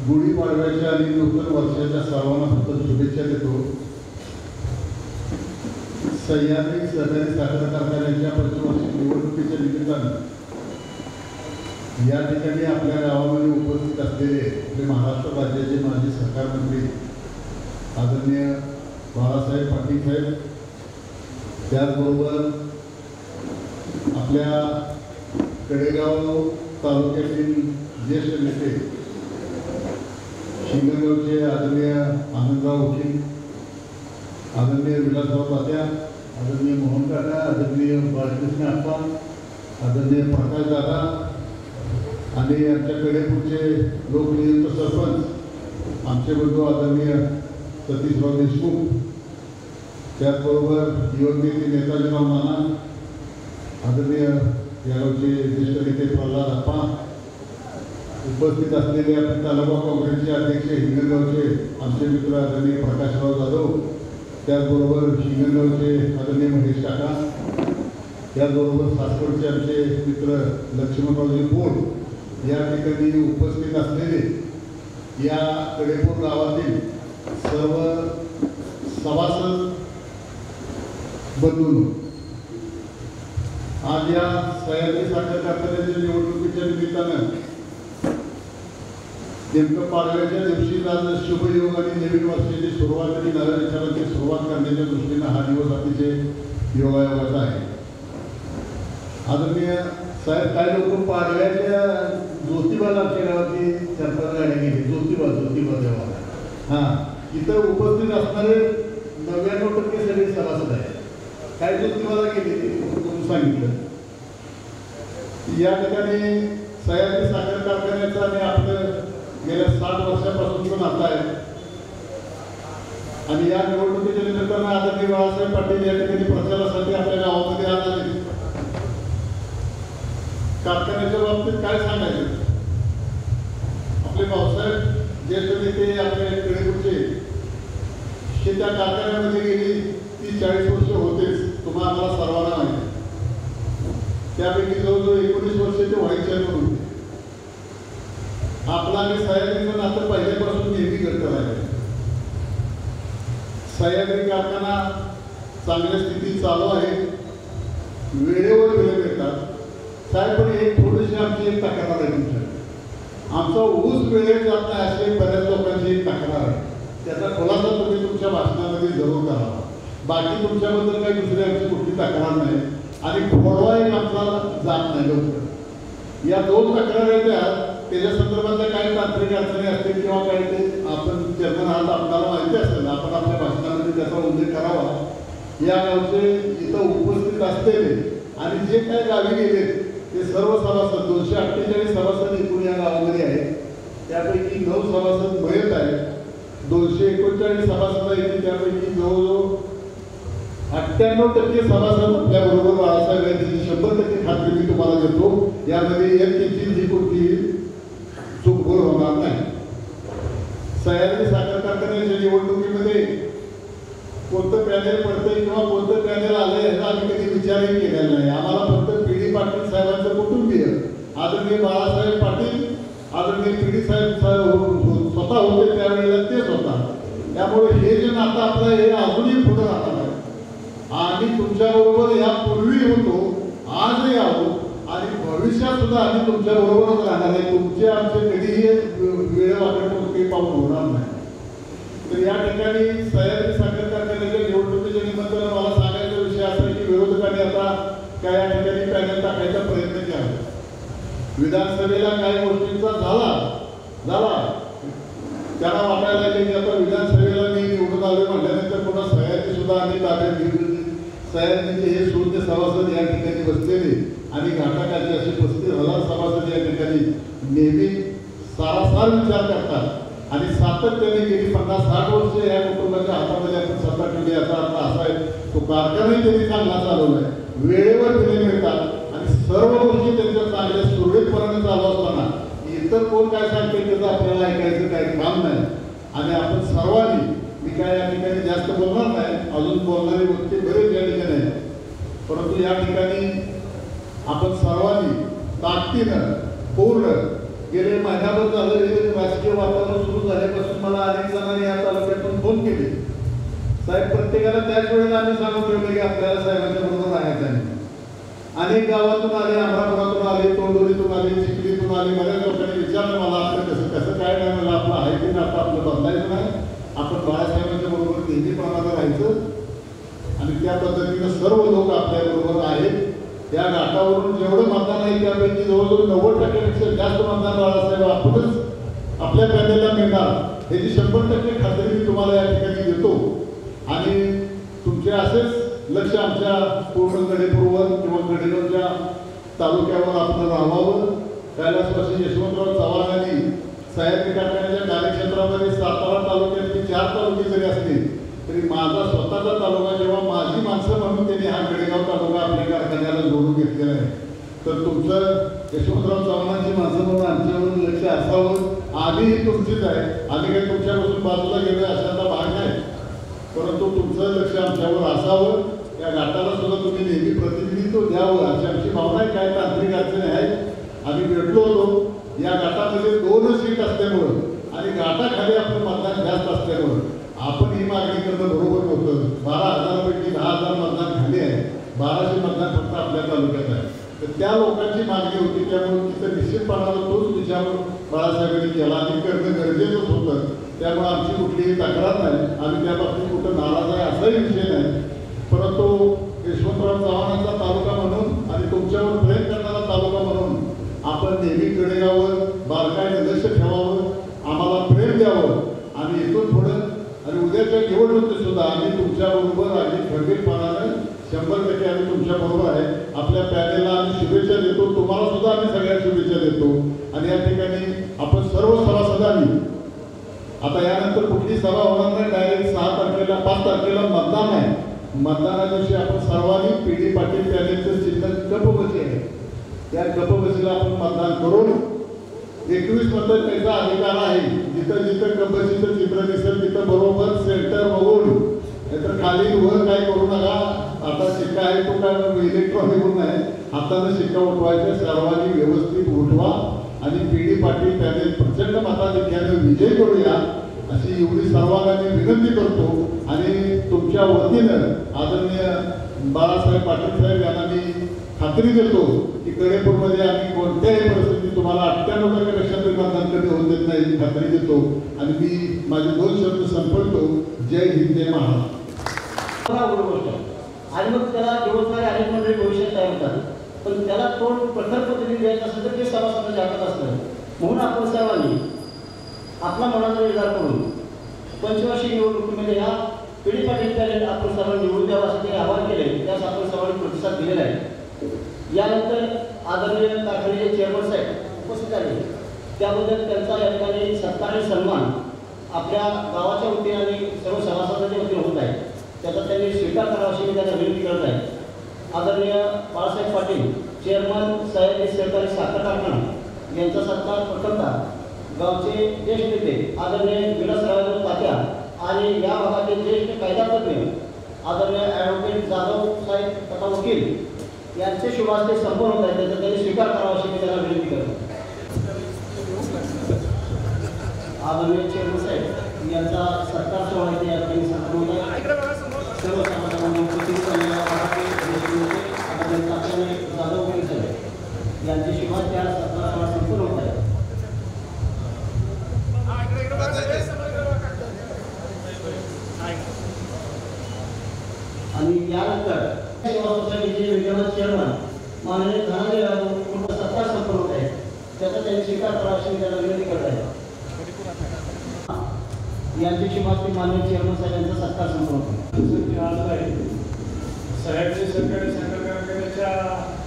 गुढीपाडव्याच्या आणि नूतन वर्षाच्या सर्वांना प्रथम शुभेच्छा देतो. सह्याद्री सहकारी साखर कारखान्याच्या पंचवार्षिक निवडणुकीच्या निमित्तानं या ठिकाणी आपल्या गावामध्ये उपस्थित असलेले आपले महाराष्ट्र राज्याचे माजी सहकार मंत्री आदरणीय बाळासाहेब पाटील साहेब, त्याचबरोबर आपल्या कडेगाव तालुक्यातील ज्येष्ठ नेते शिंगणगावचे आदरणीय आनंदराव वकील, आदरणीय विलासराव तात्या, आदरणीय मोहन काका, आदरणीय बाळकृष्ण आप्पा, आदरणीय प्रकाश दादा आणि आमच्या कडेपूरचे लोकनियुक्त सरपंच आमचे बंधू आदरणीय सतीशराव देशमुख, त्याचबरोबर युवक नेते नेताजीराव नाना, आदरणीय या गावचे ज्येष्ठ नेते प्रल्हाद आप्पा, उपस्थित असलेले आपले तालुका काँग्रेसचे अध्यक्ष हिंगणगावचे आमचे मित्र आदरणीय प्रकाशराव जाधव, त्याचबरोबर हिंगणगावचे आदरणीय महेश काका, त्याचबरोबर सासवडचे आमचे मित्र लक्ष्मणरावजी पोळ, या ठिकाणी उपस्थित असलेले या कडेपूर गावातील सर्व सभासद बंधूंनो, आज या सह्याद्री साखर कारखान्याच्या निवडणुकीच्या निमित्तानं नेमकं पाडव्याच्या दिवशी आज शुभयोग आणि नवीन वर्षाची सुरुवात आणि नव्या विचारांची सुरुवात करण्याच्या दृष्टीनं हा दिवस अतिशय योगायोगाचा आहे. आदरणीय साहेब, काही लोक पाडव्याच्या ज्योतिबाला आमच्या गावाची सरपंच गाडी गेली, ज्योतिबा देवा, हां, इथं उपस्थित असणारे 99% सगळे सभासद आहे. काय ज्योतिबाला गेले ते तुम्ही सांगितलं. या ठिकाणी सह्याद्री साखर कारखान्याचं आणि आपलं गेल्या 60 वर्षापासूनचं नातं आहे आणि या निवडणुकीच्या निमित्तानं आदरणीय बाळासाहेब पाटील या ठिकाणी प्रचारासाठी आपल्या गावामध्ये आज आले. कारखान्याच्या बाबतीत काय सांगायचं, आपले भाऊसाहेब ज्येष्ठ नेते आपल्या कडेपूरचे हे त्या कारखान्यामध्ये गेली 30-40 वर्ष होतेच, तुम्हाला आम्हाला सर्वांना माहिती. त्यापैकी जवळजवळ 19 वर्ष ते व्हाईस चेअरमन होते. आपला आणि सह्याद्रीचं नातं पहिल्यापासून नेहमी घट्ट राहिलं. सह्याद्री कारखाना चांगल्या स्थितीत चालू आहे, वेळेवर बिलं मिळतात. साहेब, पण एक थोडीशी आमची एक तक्रार आहे तुमच्या, आमचा ऊस वेळेत जात नाही असे बऱ्याच लोकांची एक तक्रार आहे. त्याचा खुलासा तुम्ही तुमच्या भाषणामध्ये जरूर करावा. बाकी तुमच्याबद्दल काही दुसरी आमची कुठली तक्रार नाही आणि फोडवा एक आमचा जात नाही लवकर. या 2 तक्रार आहेत, त्याच्या संदर्भातल्या काही तांत्रिक अडचणी असतील किंवा काही ते आपण चेअरमन आहात, आपल्याला माहिती असेल, आपण आपल्या भाषणामध्ये त्याचा उल्लेख करावा. या गावचे इथं उपस्थित असलेले आणि जे काही गावी गेले ते सर्व सभासद 248 सभासद एकूण या गावामध्ये आहेत. त्यापैकी 9 सभासद मयत आहेत. 239 सभासद आहेत, त्यापैकी जवळजवळ 98% सभासद आपल्याबरोबर बाळासाहेब यांची 100% खात्री मी तुम्हाला देतो. यामध्ये एक किंचित कोणतीही चूकभूल होणार नाही. सह्याद्री साखर कारखान्याच्या निवडणुकीमध्ये कोणतं पॅनेल पडतंय किंवा कोणतं पॅनेल आलंय याचा आम्ही कधी विचारही केलेला नाही. आम्हाला फक्त पी डी पाटील साहेबांचं कुटुंबीय आदरणीय बाळासाहेब पाटील, आदरणीय पी डी साहेब स्वतः होते त्यावेळेला तेच होता. त्यामुळे हे जे नातं आपलं हे अजूनही पुढे राहणार आहे. आम्ही तुमच्याबरोबर यापूर्वी होतो, आजही आहोत आणि भविष्यात सुद्धा आम्ही तुमच्या बरोबरच राहणार आहे. तुमचे आमचे कधीही वेळ वाटण्यातून काही पाऊल होणार नाही. तर या ठिकाणी सह्याद्री साखर कारखान्याच्या निवडणुकीच्या निमित्तानं मला सांगायचा विषय असा की विरोधकांनी आता काय या ठिकाणी पॅनल टाकायचा प्रयत्न केला. विधानसभेला काही गोष्टींचा झाला त्यांना वाटायला लागले की आता विधानसभेला मी निवडून आलोय म्हटल्यानंतर पुन्हा सह्याद्री सुद्धा आम्ही ताब्यात घेतली. सह्याद्रीचे हे शून्य सभासद या ठिकाणी बसलेले आणि घाटाखाली असे 35,000 सभासद या ठिकाणी नेहमी सारासार विचार करतात आणि सातत्याने गेली 50-60 वर्ष या कुटुंबाच्या हातामध्ये आपण सत्ता ठेवली. याचा अर्थ असा आहे तो कारखानाही त्यांनी चांगला चालवलाय, वेळेवर बिले मिळतात आणि सर्व गोष्टी त्यांच्या चांगल्या सुरळीतपणे चालू असताना इतर कोण काय सांगते त्याचं आपल्याला ऐकायचं काही काम नाही. आणि आपण सर्वांनी, मी काय या ठिकाणी जास्त बोलणार नाही, अजून बोलणारे व्यक्ती बरेच या ठिकाणी आहेत, परंतु या ठिकाणी आपण सर्वांनी ताकदीनं पूर्ण गेले महिनाभर झालं हे राजकीय वातावरण सुरू झाल्यापासून मला अनेक जणांनी या तालुक्यातून फोन केले. साहेब, प्रत्येकाला त्याच वेळेला आम्ही सांगून ठेवलं की आपल्याला साहेबांच्या बरोबर राहायचं आहे. अनेक गावातून आले, अमरापुरातून आले, तोंडोलीतून आले, चिखलीतून आले. बऱ्याच लोकांनी विचारलं मला आपलं कसं कसं काय नाही. मला आपलं आहे की नाही, आता आपलं बदलायचं नाही, आपण बाळासाहेबांच्या बरोबर नेहमीप्रमाणे राहायचं. आणि त्या पद्धतीनं सर्व लोक आपल्याबरोबर आहेत. त्या घाटावरून जेवढं मतदान आहे त्यापैकी जवळजवळ 90% जास्त मतदान बाळासाहेब आपणच आपल्या पॅनेलला मिळणार याची 100% खात्री मी तुम्हाला या ठिकाणी देतो. आणि तुमचे असेच लक्ष आमच्या पूर्ण गडेपूरवर किंवा गडेगावच्या तालुक्यावर आपलं राहावं. कैलासवासी यशवंतराव चव्हाणांनी सह्याद्री कारखान्याच्या कार्यक्षेत्रामध्ये सातारा तालुक्यातली 4 तालुके जरी असले तरी माझा स्वतःचा तालुका जेव्हा माझी माणसं म्हणून त्यांनी हा गडेगाव तालुका आपल्या कारखान्याला जोडून घेतलेला आहे. तर तुमचं यशवंतराव चव्हाणांची माणसं म्हणून आमच्यावरून लक्ष असावं. आम्हीही तुमचीच आहे, आम्ही काही तुमच्यापासून बाजूला गेलो अशाचा भाग नाही, परंतु तुमचं लक्ष आमच्यावर असावं. या घाटाला सुद्धा तुम्ही नेहमी प्रतिनिधित्व द्यावं अशी आमची भावना आहे. काय तांत्रिक अडचणी आहेत, आम्ही भेटलो होतो. या घाटामध्ये 2 सीट असल्यामुळं आणि घाटाखाली आपलं मतदान जास्त असल्यामुळं आपण ही मागणी करणं बरोबर नव्हतं. 12,000पैकी 10,000 मतदान खाली आहे, 1200 मतदान फक्त आपल्या तालुक्यात आहे. तर त्या लोकांची मागणी होती, त्यामुळे तिथं निश्चितपणानं तोच विचार बाळासाहेबांनी केला आणि करणं गरजेचंच होतं. त्यामुळे आमची कुठलीही तक्रार नाही, आम्ही त्या बाबतीत कुठं नाराज आहे असाही विषय नाही. परंतु यशवंतराव चव्हाणांचा तालुका म्हणून आणि तुमच्यावर प्रेम करणारा तालुका म्हणून आपण नेहमी गडेगावर बारकाईने लक्ष ठेवावं, आम्हाला प्रेम द्यावं. आणि इथून पुढं आणि उद्याच्या निवडणुकीत सुद्धा आम्ही तुमच्याबरोबर आणि खंबीरपणानं 100% आम्ही तुमच्याबरोबर आहे. आपल्या पॅनेलला आम्ही शुभेच्छा देतो, तुम्हाला सुद्धा आम्ही सगळ्या शुभेच्छा देतो. आणि या ठिकाणी आपण सर्व सभासदांनी आता यानंतर कुठली सभा होणार नाही, डायरेक्ट 6 तारखेला 5 तारखेला मतदान आहे. मतदाना दिवशी आपण सर्वांनी PD पाटील पॅनेलचं चिन्ह गपबशी आहे, त्या गपबशीला आपण मतदान करून 21 मतं त्याचा अधिकार आहे. जिथं जिथं गपबशीचं चित्र दिसेल तिथं बरोबर सेंटर बघून, नाहीतर खाली वर काय करू नका. आता शिक्का आहे तो काय इलेक्ट्रॉनिक म्हणून आहे, हातानं शिक्का उठवायचा. सर्वांनी व्यवस्थित उठवा आणि PD पाटील पॅनेल प्रचंड मताधिक्यानं विजय करूया अशी एवढी सर्वांना मी विनंती करतो. आणि तुमच्या वतीनं आदरणीय बाळासाहेब पाटील साहेब यांना मी खात्री देतो की गडेपूरमध्ये आम्ही कोणत्याही परिस्थितीत तुम्हाला 98% तरी मतदान कधी होऊन देत नाही ही खात्री देतो. आणि मी माझे 2 शब्द संपवतो. जय हिंद, जय महाराष्ट्र. आणि मग त्याला दिवसभर अनेक मंडळी भविष्यात तयार होतात, पण त्याला तोंड प्रखर पद्धतीने द्यायचं असेल तर ते सभासदांच्या हातात असतं. म्हणून आपण सर्वांनी आपला मनाचा विचार करून पंचवार्षिक निवडणुकीमध्ये ह्या PD पाटील पॅनेल आपण सर्वांनी निवडून द्यावं असं त्यांनी आवाहन केले. त्यास आपण सर्वांनी प्रतिसाद दिलेला आहे. यानंतर आदरणीय कारखान्याचे चेअरमन साहेब उपस्थित झाले, त्याबद्दल त्यांचा या ठिकाणी सत्कार आणि सन्मान आपल्या गावाच्या वतीने आणि सर्व सभासदांच्या वतीने होत आहे. त्याचा त्यांनी स्वीकार करावा अशी मी त्यांना विनंती करत आहे. आदरणीय बाळासाहेब पाटील चेअरमन सह्याद्री सहकारी साखर कारखाना यांचा सत्कार प्रथमतः गावचे ज्येष्ठ नेते आदरणीय विलासराव तात्या आणि या भागाचे ज्येष्ठ कायदातज्ञ आदरणीय ॲडव्होकेट जाधव साहेब तथा वकील यांचे शुभ हस्ते संपन्न होत आहे. त्याचा त्यांनी स्वीकार करावा अशी मी त्यांना विनंती करतो. आदरणीय चेअरमन साहेब यांचा सत्कार सोहळा या ठिकाणी संपन्न होत आहे. सर्व समाजाला उपस्थित असलेल्या आदरणीय तात्याने जाधव वकील साहेब यांचे शुभ हस्ते या सत्कार सोहळा संपन्न होत आहे. आणि यानंतर सोसायटीचे विद्यमान चेअरमन माननीय धनाजी सत्कार संपन्न होत आहे. त्याचा त्यांनी स्वीकार करावा अशी त्यांना विनंती करत आहे. यांची शिफारसी माननीय चेअरमन साहेब यांचा सत्कार संपन्न होत आहे. सह्याद्री सहकारी साखर कारखान्याच्या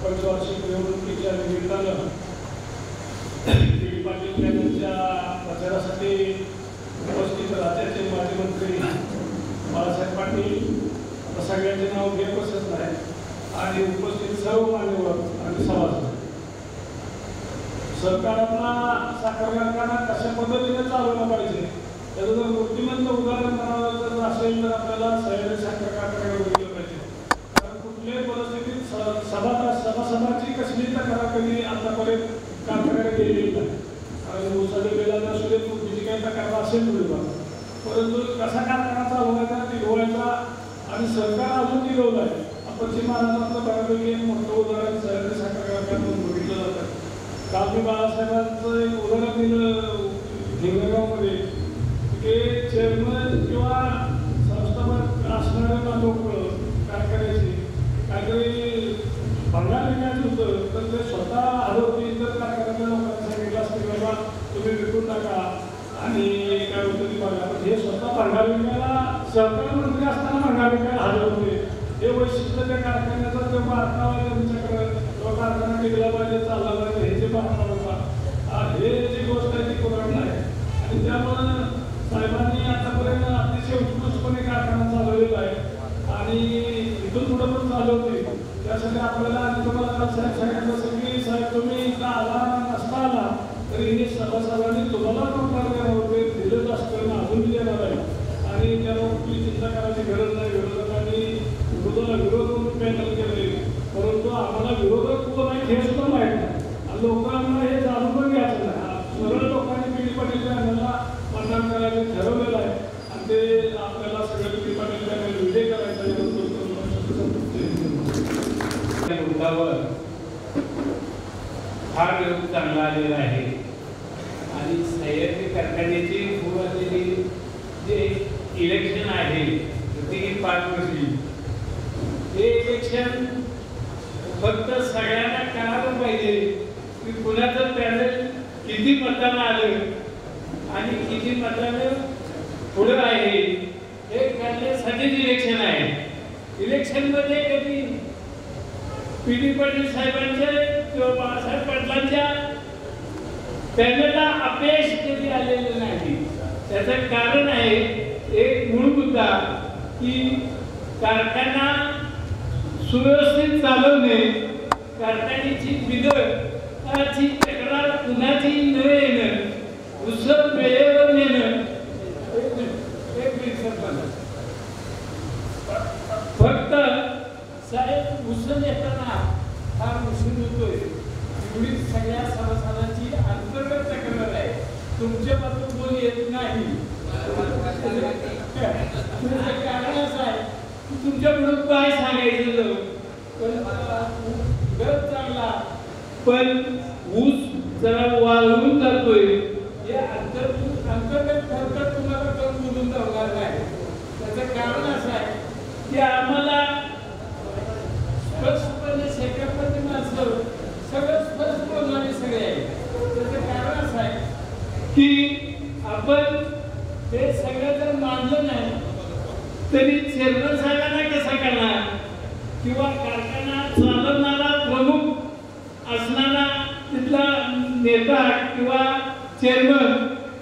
पंचवार्षिक निवडणुकीच्या निमित्तानं PD पाटील पॅनेलच्या प्रचारासाठी उपस्थित राज्याचे माजी मंत्री बाळासाहेब पाटील सगळ्यांचे नाव घेत बसत नाही आणि उपस्थित सर्व मान्यवर आणि सभासद. सरकारला साखर कारखाना कशा पद्धतीने चालवला पाहिजे त्याचं जर मूर्तिमंत उदाहरण म्हणावं जर असेल तर आपल्याला सह्याद्री साखर कारखान्याकडे बघितलं पाहिजे. कारण कुठल्याही परिस्थितीत सभासदाची कसली तक्रार कधी आतापर्यंत कारखान्याकडे गेलेली नाही. कारण ऊसाच्या नसू दे पूर्वीची काही प्रकार असेल थोडीफार, परंतु कसा कारखाना चालवायचा टिकवायचा आणि सरकार अजून टिकवलं आहे. पश्चिम महाराष्ट्रातलं बऱ्यापैकी एक मोठं उदाहरण सह्याद्री साखर कारखान्यातून बघितलं जातं. काल मी बाळासाहेबांचं एक उदाहरण दिलं हिंगणगावमध्ये की चेअरमन किंवा संस्थापक असणारे लोक कारखान्याचे काहीतरी भंगार विकायचं होतं तर ते स्वतः हरवतील तर कारखान्यातल्या लोकांना सांगितलं असतं की बाबा तुम्ही विकून टाका आणि काय होतं ते बघा. पण हे स्वतः भंगार विकायला सहकार मंत्री असताना भंगार विकायला हजर होते. हे वैशिष्ट्य त्या कारखान्याचा जो बारकावा तुमच्याकडे तो कारखाना टिकला पाहिजे चालला पाहिजे हे जे बारकावा होता हे जी गोष्ट आहे ती पुराण आहे. आणि त्यामुळं साहेबांनी आतापर्यंत अतिशय उत्कृष्टपणे कारखाना चालवलेला आहे आणि इथून पुढे पण चालवते. त्यासाठी आपल्याला आणि तुम्हाला काल साहेब सांगितलं असं की साहेब तुम्ही इथं आला नसता आला तरी हे सभासदांनी तुम्हाला नोकार देणार होते दिलंच असतं ना अजून देणार आहे आणि त्यावर कुठली चिंता करायची गरज नाही. विरोधकांनी विरोधाला विरोध म्हणून पॅनल केले परंतु आम्हाला विरोधक कोण आहे हे सुद्धा माहीत नाही आणि लोकांना हे जाणून पण घ्यायचं नाही. सरळ लोकांनी पीडी पाटील पॅनलला मतदान करायचं ठरवलेलं आहे आणि ते आपल्याला सगळं पीडी पाटील पॅनल विजय करायचा मुद्द्यावर फार योग चांगला आलेला आहे आणि सह्याद्री कारखान्याची सुरू असलेली जे इलेक्शन आहे ती 5 वर्षी हे इलेक्शन फक्त सगळ्यांना कळालं पाहिजे की कुणाचं पॅनल किती मतांना आलं आणि किती मतांना पुढं आहे हे कळण्यासाठीच इलेक्शन आहे. इलेक्शनमध्ये कधी पी.डी. पाटील साहेबांच्या किंवा बाळासाहेब पाटलांच्या पॅनलला अपयश कधी आलेलं नाही. त्याचं कारण आहे एक मूळ मुद्दा की कारखाना सुव्यवस्थित चालवणे, कारखान्याची बिघडची तक्रार कुणाची न येणं, उसळ वेळेवर नेणं. फक्त साहेब उसळ येताना फार उशीर होतोय एवढी सगळ्या सभासदांची अंतर्गत तक्रार आहे. तुमच्या बाजून कोणी येत नाही. कारण असं आहे तुमच्याकडून काय सांगायचं पण गरज चांगला पण ऊस जरा वाळून जातोय हे अंतर्गत खर्च तुम्हाला करून बोलून जाणार नाही. त्याचं कारण असं आहे की आम्हाला स्पष्टपणे शेकापणे माणसं सगळं स्पष्ट बोलणारे सगळे आहे. त्याचं कारण असं आहे की आपण ते सगळं जर मानलं नाही तरी चेअरमन साहेबांना कसं करणार किंवा कारखाना चालवणारा प्रमुख असणारा तिथला नेता किंवा चेअरमन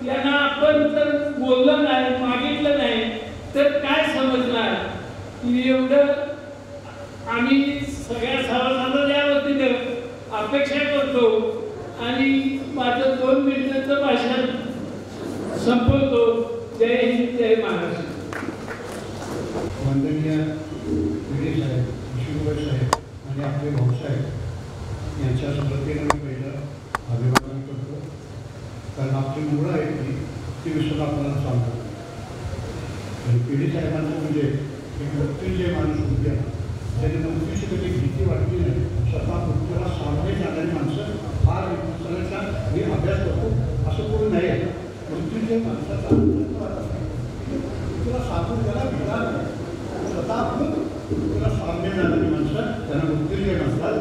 यांना आपण जर बोललं नाही मागितलं नाही तर काय समजणार की एवढं आम्ही सगळ्या सभासदांच्या वतीनं अपेक्षा करतो आणि माझं 2 मिनिटाचं भाषण संपवतो. जय हिंद जय महाराष्ट्र. वंदनीय पिढी साहेब, विष्णुभाई साहेब आणि आपले भाऊसाहेब यांच्या स्मृतीने मी पहिलं अभिवादन करतो. कारण आपली मुलं आहेत ती विसरून आपल्याला चालतात. आणि पिढी साहेबांचं म्हणजे एक मृत्यूंजय माणूस होते. त्याने मृत्यूची कधी भीती वाटली नाही. स्वतः मृत्यूला सामने जाणारी माणसं फार सगळ्यांचा मी अभ्यास करतो असं कोणी नाही आहे. मृत्यूंजय माणसाचा मृत्यूला साधून त्याला भिडा नाही. स्वतः मृत्यूला सामने जाणारी माणसं त्यांना मृत्यूंजय म्हणतात.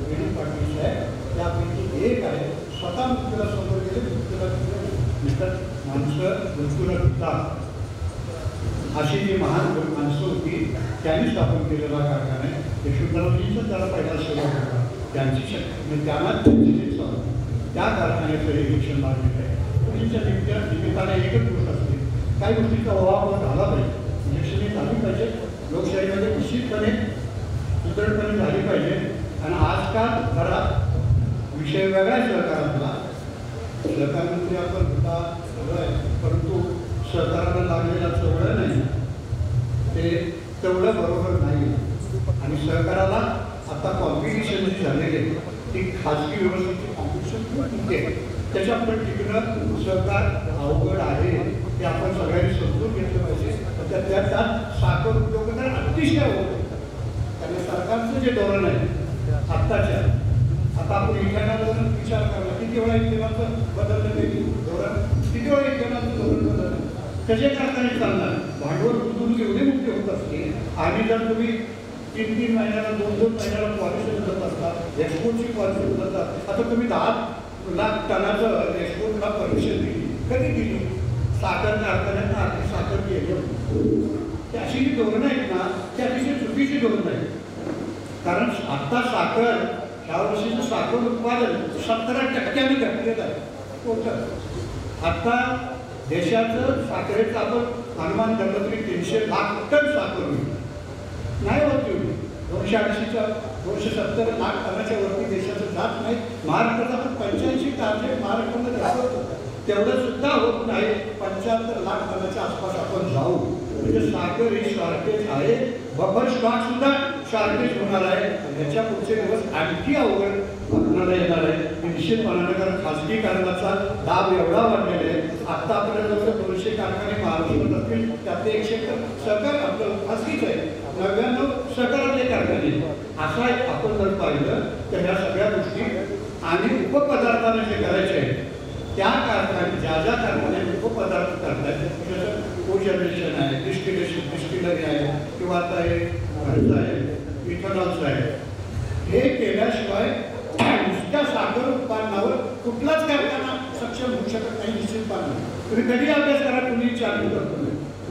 पी.डी. पाटील साहेब त्यापैकी एक आहे. स्वतः मृत्यूला समोर गेले, मृत्यूला भिडतात. माणसं मृत्यूला भिडतात अशी जी महान माणसं होती त्यांनी स्थापन केलेला कारखाना आहे. यशवंतरावजींचा त्याला पहिला सेवा होता. त्यांची शक्ती त्यांना त्यांची जे चालू त्या कारखान्याचं हे इलेक्शन लागलेलं आहे. पुढीलच्या निमित्ताने एकच गोष्ट असते काही गोष्टीचा वापर झाला पाहिजे. इलेक्शन ही झाली पाहिजे. लोकशाहीमध्ये निश्चितपणे सुदृढपणे झाली पाहिजे. आणि आजकाल जरा विषय वेगळा सहकारातला सहकार मंत्री आपण होता सगळं आहे परंतु सहकाराला लागलेला सगळं नाही ते तेवढं बरोबर नाही. आणि सहकाराला आता कॉम्पिटिशन जी झालेली आहे ती खाजगी व्यवस्थेची कॉम्पिटिशन खूप मोठी आहे. त्याच्यामुळे तिकडे दृष्टीनं सहकार अवघड आहे ते आपण सगळ्यांनी समजून घेतलं पाहिजे. त्यात साखर उद्योग तर अतिशय अवघड आहे. कारण सरकारचं जे धोरण आहे आत्ताच्या, आता आपण इथेनॉलवर विचार करला, किती वेळा इथेनॉलचं बदललं नाही धोरण, किती वेळा इथेनॉलचं धोरण बदललं, कसे कारखाने चालणार, भांडवल गुंतवणूक एवढे मोठे होत असते. आणि जर तुम्ही 3-3 महिन्याला 2-2 महिन्याला पॉलिसी बदलत असतात, एक्सपोर्टची पॉलिसी बदलतात. आता तुम्ही 10 लाख टनाचं एक्सपोर्टला परमिशन दिली, कधी दिली? साखर कारखान्यांना आर्थिक साखर केलं. ते अशी जी धोरणं आहेत ना, ती अतिशय चुकीची धोरणं आहेत. कारण आत्ता साखर ह्या वर्षीचं साखर उत्पादन 17% घटलेलं आहे टोटल. आत्ता देशाचं साखरेचं आपण अनुमान धरलं तरी 300 लाख टन साखर होईल. नाही होत एवढी. 270 लाख टनाच्या वरती देशाचं जात नाही. महाराष्ट्राचा आपण 85 टार्गेट महाराष्ट्रामध्ये दाखवतो, तेवढं सुद्धा होत नाही. 75 लाख टनाच्या आसपास आपण जाऊ. म्हणजे साखर ही शॉर्टेज आहे. बफर स्टॉक सुद्धा शॉर्टेज होणार आहे. याच्या पुढचे दिवस आणखी अवघड आपल्याला येणार आहे निश्चितपणाने. कारण खाजगीकरणाचा दाब एवढा वाढलेला आहे. आत्ता आपल्याला जवळ 200 कारखाने महाराष्ट्रात असतील, त्यातले 100 सहकार आपलं खाजगीच आहे, 99 सहकारातले कारखाने. असा आपण जर पाहिलं तर ह्या सगळ्या गोष्टी आणि उपपदार्थाने जे करायचे आहेत त्या कारखाने, ज्या कारखान्याने उपपदार्थ करतात, कोजनरेशन आहे, डिस्टिलरी आहे, किंवा आता हे घरचं आहे, इथेनॉलचं आहे, हे केल्याशिवाय नुसत्या साखर उत्पादनावर कुठलाच कारखाना सक्षम होऊ शकत नाही. निश्चितपणे तुम्ही कधी अभ्यास करा, तुम्ही चालू करतो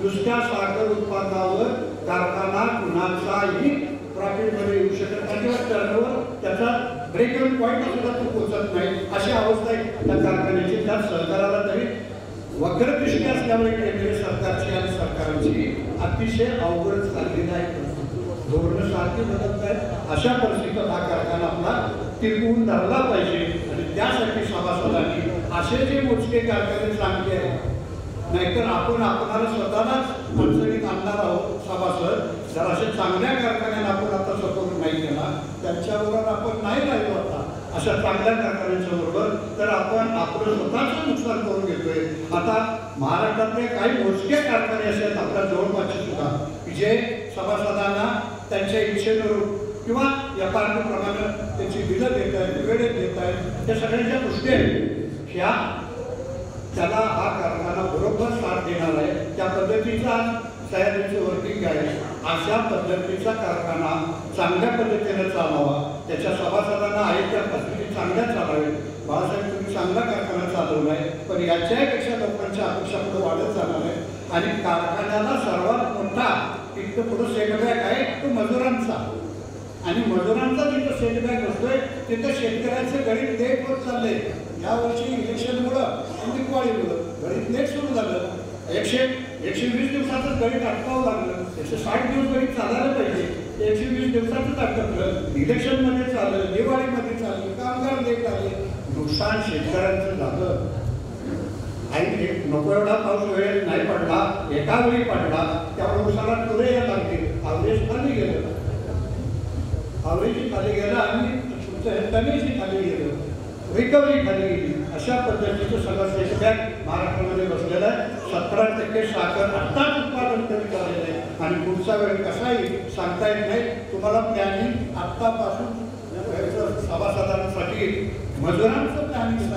नुसत्या साखर उत्पादनावर कारखाना कुणाचाही प्रॉफिटमध्ये येऊ शकत नाही किंवा टर्नओव्हर त्याचा ब्रेक इव्हन पॉईंटला सुद्धा तो पोहोचत नाही. अशी अवस्था आहे त्या कारखान्याची. त्या सरकाराला तरी वक्रदृष्टी असल्यामुळे केंद्रीय सरकारची आणि सरकारांची अतिशय अवघड चाललेली आहे. धोरणं सारखी बदलत आहेत. अशा परिस्थितीत हा कारखाना आपला टिकवून धरला पाहिजे. आणि त्यासाठी सभासदांनी असे जे मोजके कारखाने चांगले आहेत, नाहीतर आपण आपणाला स्वतःलाच अडचणीत आणणार आहोत. सभासद जर अशा चांगल्या कारखान्यांना आपण आता सपोर्ट नाही केला, त्यांच्याबरोबर आपण नाही राहिलो आता अशा चांगल्या कारखान्यांच्या बरोबर, तर आपण आपलं स्वतःचं नुकसान करून घेतोय. आता महाराष्ट्रातले काही मोजके कारखाने असे आहेत आपल्या जवळपासचे सुद्धा, की जे सभासदांना त्यांच्या इच्छेनुरूप किंवा FRP प्रमाणे त्याची बिलं देत आहेत, वेळेत देत आहेत, त्या सगळ्यांच्या गोष्टी आहेत. ह्या त्याला हा कारखाना बरोबर साथ देणार आहे. त्या पद्धतीचा सह्याद्रीचं वर्किंग आहे. अशा पद्धतीचा कारखाना चांगल्या पद्धतीने चालवावा. त्याच्या सभासदांना आहेत त्या पद्धती चांगल्या चालावेत. बाळासाहेब तुम्ही चांगला कारखाना चालवला आहे, पण याच्यापेक्षा लोकांच्या अपेक्षा पुढे वाढत जाणार आहे. आणि कारखान्याला सर्वात मोठा तिथं पुढं सेटबॅक आहे तो मजुरांचा. आणि मजुरांचा जिथं सेटबॅक असतोय तिथं शेतकऱ्यांचं गणित लेट होत चाललंय. यावर्षी इलेक्शनमुळं आणि दिवाळीमुळं गणित लेट सुरू झालं. 120 दिवसाचं गणित अटकावं लागलं. 160 दिवस गणित चालायला पाहिजे, 120 दिवसाचंच अटकलं. इलेक्शनमध्ये चाललं, दिवाळीमध्ये चाललं, कामगार लेट आले, नुकसान शेतकऱ्यांचं झालं. आणि नको एवढा पाऊस वेळेत नाही पडला, एका वेळी पडला, त्यामुळे नुकसाला पुरे यायला लागले. ॲव्हरेज खाली गेलं, ॲव्हरेज खाली गेलं आणि कमीची खाली गेलं, रिकव्हरी खाली गेली. अशा पद्धतीचं सगळं सेटबॅक महाराष्ट्रामध्ये बसलेलं आहे. 17% साखर आत्ताच उत्पादन कमी झालेलं आहे. आणि पुढचा वेळ कसा येईल सांगता येत नाही. तुम्हाला प्लॅनिंग आत्तापासून सभासदांसाठी मजुरांचं प्लॅनिंग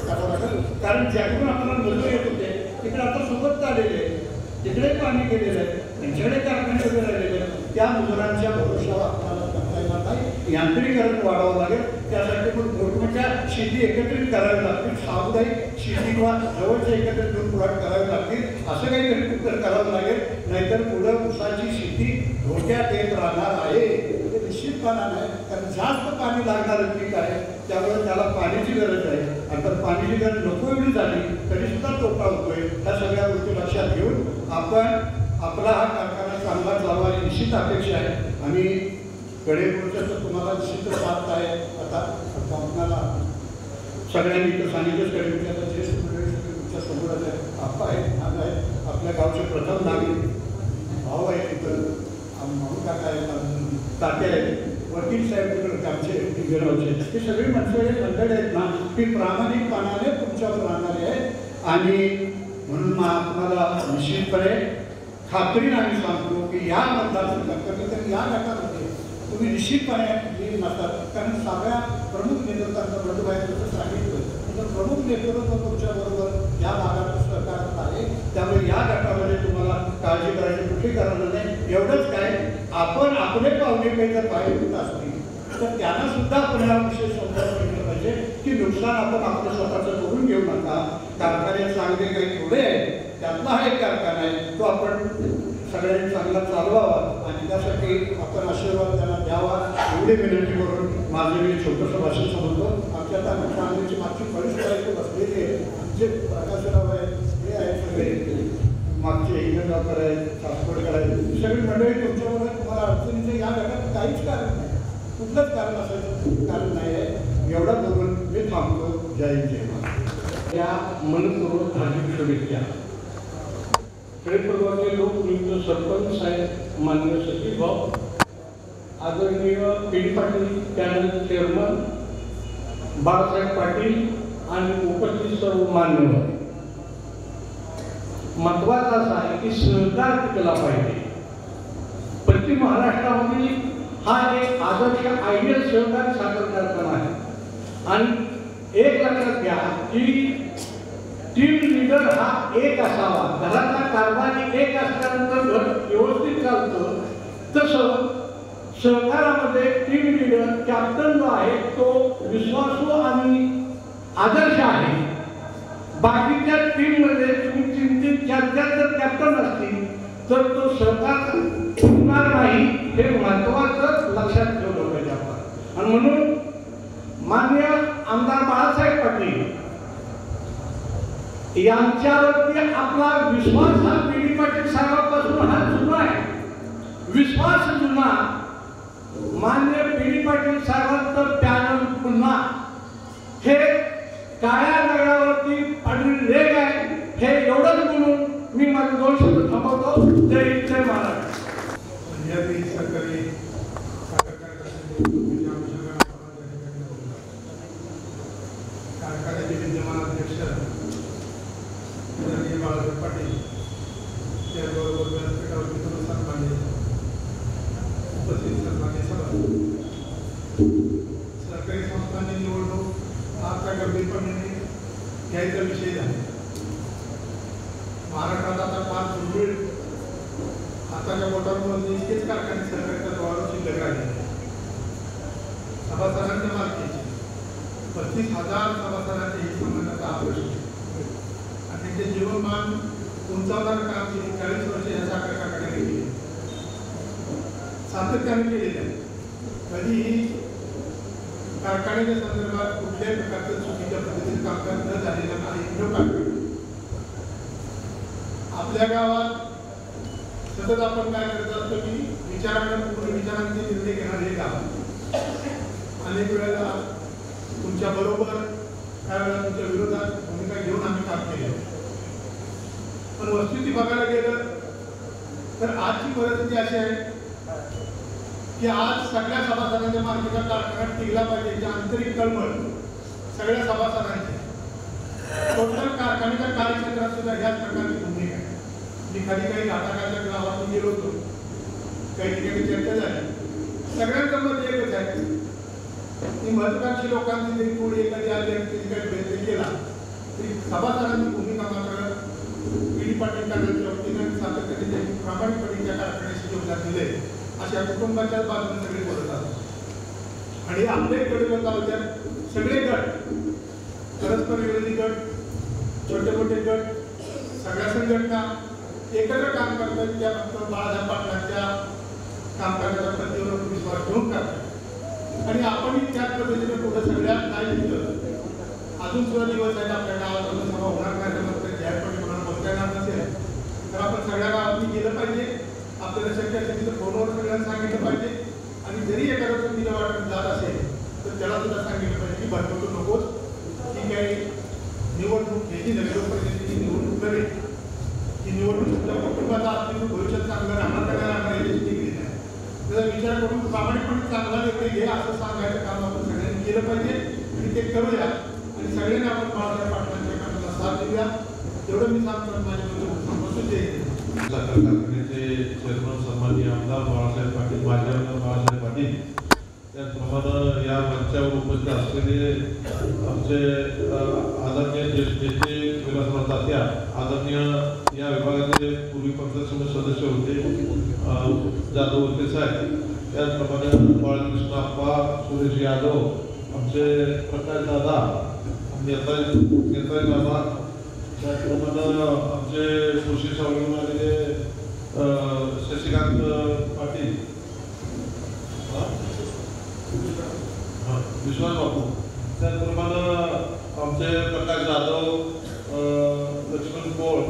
करावं लागेल. कारण ज्याकडून आपल्याला मजूर येत होते तिकडे आता सोबत आलेले आहे, तिकडे पाणी गेलेलं आहे, त्यांच्याकडे कारखाने उभे राहिलेले आहेत. त्या मजुरांच्या भरोशावर आपल्याला करता येणार नाही. यांत्रिकरण वाढावं लागेल. त्यासाठी पण मोठमोठ्या शेती एकत्रित कराव्या लागतील. सामुदायिक शेती किंवा जवळच्या एकत्रित दोन प्लॉट करावे लागतील. असं काहीतरी उत्तर करावं लागेल. नाहीतर पुढं ऊसाची शेती धोक्यात येत राहणार आहे. ते निश्चितपणाने आहे. कारण जास्त पाणी लागणारं पीक आहे, त्यामुळे त्याला पाण्याची गरज आहे. आणि तर पाण्याची गरज नको एवढी झाली तरी सुद्धा तोटा होतोय. ह्या सगळ्या गोष्टी लक्षात घेऊन आपण आपला हा कारखाना चांगला चालवा ही निश्चित अपेक्षा आहे. आणि कडेपुढचं तर तुम्हाला निश्चित साथ आहे. आता आपल्याला सगळ्यांनी इथं सांगितलंच कडेपुढच्या ज्येष्ठ तुमच्या समोरच आहे, आप्पा आहेत, आज आहेत, आपल्या गावचे प्रथम नागरिक भाऊ आहेत, तिथं म्हणून काका आहेत, तात्या आहेत, वकील साहेब तिकडे आमचे गिरवचे ही सगळी मंडळी आहेत ना ती प्रामाणिकपणाने तुमच्यावर राहणारी आहे. आणि म्हणून तुम्हाला निश्चितपणे खात्रीने आम्ही सांगतो की या मतदारसंघात या गटामध्ये तुम्ही निश्चितपणे येईल नसतात. कारण सगळ्या प्रमुख नेतृत्वांचं बंधुभाईचं सांगितलं तर प्रमुख नेतृत्व तुमच्याबरोबर या भागात सहकार्यात आहे. त्यामुळे या गटामध्ये तुम्हाला काळजी करायची कुठली गरज नाही. एवढंच काय आपण आपले पाहुणे काही जर पाहिजे असतील तर त्यांना सुद्धा आपण हा विषय समजावून घेतलं पाहिजे की नुकसान आपण आपलं स्वतःचं करून घेऊ नका. कारखाने चांगले काही थोडे आहे त्यातला हा एक कारखाना आहे तो आपण सगळ्यांनी चांगला चालवावा आणि त्यासाठी आपण आशीर्वाद त्यांना द्यावा एवढी विनंती करून माझं मी छोटंसं भाषण समजतो. आमच्या त्या मुख्यमंत्र्यांची मागची परिस्थिती बसलेली आहे. आमचे प्रकाशराव आहेत हे आहेत सगळे मागचे इंगणगावकर आहेत सासवडकर आहेत सगळी मंडळी तुमच्याबरोबर तुम्हाला अडचणीचं या गटात काहीच कारण नाही कुठलंच कारण असायचं कारण नाही आहे. एवढं बघून मी थांबतो. जय जय. या मनपूर्वक माझी शुभेच्छा. खेडपर्वाचे लोकनियुक्त सरपंच साहेब माननीय सचिव भाऊ आदरणीय P Patil panel chairman Balasaheb Patil आणि उपस्थित सर्व मान्यवर. महत्वाचं असं आहे की सहकार टिकला पाहिजे. पश्चिम महाराष्ट्रामध्ये हा एक आदर्श आयडियल सहकारी साखर कारखाना आहे. आणि एक लक्षात घ्या की टीम लीडर हा एक असावा. घराचा कारभारी एक असल्यानंतर घर व्यवस्थित चालतं. तसं सहकारामध्ये टीम लीडर कॅप्टन जो आहे तो विश्वासू आणि आदर्श आहे. बाकीच्या टीममध्ये तुम्ही चिंतित चर्चा जर कॅप्टन असतील तर तो सहकार होणार नाही हे महत्वाचं लक्षात ठेवलं पाहिजे आपण. आणि म्हणून माननीय आमदार बाळासाहेब पाटील यांच्यावरती आपला विश्वास हा पी पाटील साहेबांपासून हा जुना आहे. विश्वास जुना. मान्य पी पाटील साहेबांचं पॅनल पुन्हा हे काळ्या दगडावरती पडलेली रेग आहे. हे एवढंच म्हणून मी माझे 2 शब्द थांबवतो. जय जय महाराज. सरकारी कारखान्याचे विद्यमान अध्यक्ष बाळासाहेब पाटील त्याचबरोबर व्यासपीठावरती सर्व सन्मान्य उपस्थित सन्मान्य सभा. सरकारी संस्थांची निवडणूक हा त्या गंभीरपणे घ्यायचा विषय झाला. महाराष्ट्रात आता फार दुर्मिळ आताच्या बोटांमध्ये इतकेच कारखाने सरकारच्या जोरावर शिल्लक राहिले. सभासदांच्या मालकीचे 35,000 सभासदांचे ही संबंधाचा हा प्रश्न आणि त्यांचे जीवनमान उंचावणारं काम 40 वर्ष या साखर कारखान्याने केले सातत्याने केलेले आहे. कधीही कारखान्याच्या संदर्भात कुठल्याही प्रकारचं चुकीच्या पद्धतीने कामकाज न झालेलं नाही. आपल्या गावात सतत आपण काय करत असतो की पूर्ण विचारांचे निर्णय घेणारे हे गाव अनेक वेळेला तुमच्या बरोबर काही वेळा तुमच्या विरोधात भूमिका घेऊन आम्ही काम केले. पण वस्तुस्थिती बघायला गेलं तर आजची परिस्थिती अशी आहे की आज सगळ्या सभासदांच्या मालकीचा कारखाना टिकला पाहिजे याची आंतरिक तळमळ सगळ्या सभासदांची टोटल कारखान्याच्या कार्यक्षेत्रात सुद्धा ह्याच प्रकारची भूमिका आहे. मी खाली काही घाटाघाटच्या गावातून गेलो होतो. काही ठिकाणी चर्चा झाली. सगळ्यांचं मत एकच आहे की महत्वाकांक्षी लोकांची जरी कोणी एखादी आली आणि त्यांनी काही प्रयत्न केला तरी सभासदांची भूमिका मात्र पी पाटील कारखान्याच्या वतीनं सातत्याने त्यांनी प्रामाणिकपणे त्या कारखान्याशी योगदान दिले अशा कुटुंबाच्याच बाजूने सगळे बोलतात. आणि आपल्याकडे तालुक्यात सगळे गट परस्पर विरोधी गट छोटे मोठे गट सगळ्या संघटना एकत्र काम करतात. त्या फक्त बाळासाहेब पाटलांच्या काम करण्याचा प्रतिवर विश्वास ठेवून करतात आणि आपणही त्याच पद्धतीने पुढे सगळ्यात नाही दिलं. अजून सुद्धा दिवस आहेत आपल्या गावात अजून सभा होणार नाही तर जाहीरपणे कोणाला बोलता येणार नसेल तर आपण सगळ्या गावांनी गेलं पाहिजे. आपल्याला शक्य असेल तर फोनवर सगळ्यांना सांगितलं पाहिजे आणि जरी एखादा चुकीच्या वाटत जात असेल तर त्याला सुद्धा सांगितलं पाहिजे की भरकटू नकोस. ही काही निवडणूक घ्यायची नगरपरिषदेची निवडणूक करेल. ही निवडणूक तुमच्या कुटुंबाचा असतील भविष्यात चांगलं राहणार का राहणार याची डिग्री नाही. त्याचा विचार करून प्रामाणिकपणे चांगला निर्णय घे असं सांगायचं काम आपण सगळ्या केलं पाहिजे आणि ते करूया आणि सगळ्यांनी आपण बाळासाहेब पाटलांच्या कामाला साथ देऊया. तेवढं मी सांगतो. माझ्या साखर कारखान्याचे चेअरमन सन्माननीय आमदार बाळासाहेब पाटील, माजी आमदार बाळासाहेब पाटील, त्याचप्रमाणे या मंचावर उपस्थित असलेले आमचे आदरणीय ज्येष्ठ नेते विलासराव तात्या, आदरणीय या विभागाचे पूर्वी पंचायत समिती सदस्य होते जाधव होते साहेब, त्याचप्रमाणे बाळकृष्ण आप्पा, सुरेश यादव, आमचे प्रकाश दादा, नेताजी दादा, त्याचप्रमाणे आमचे कृषी संघटन आलेले शशिकांत पाटील, विश्वास बापू, त्याचप्रमाणे आमचे प्रकाश जाधव, लक्ष्मण कोळ,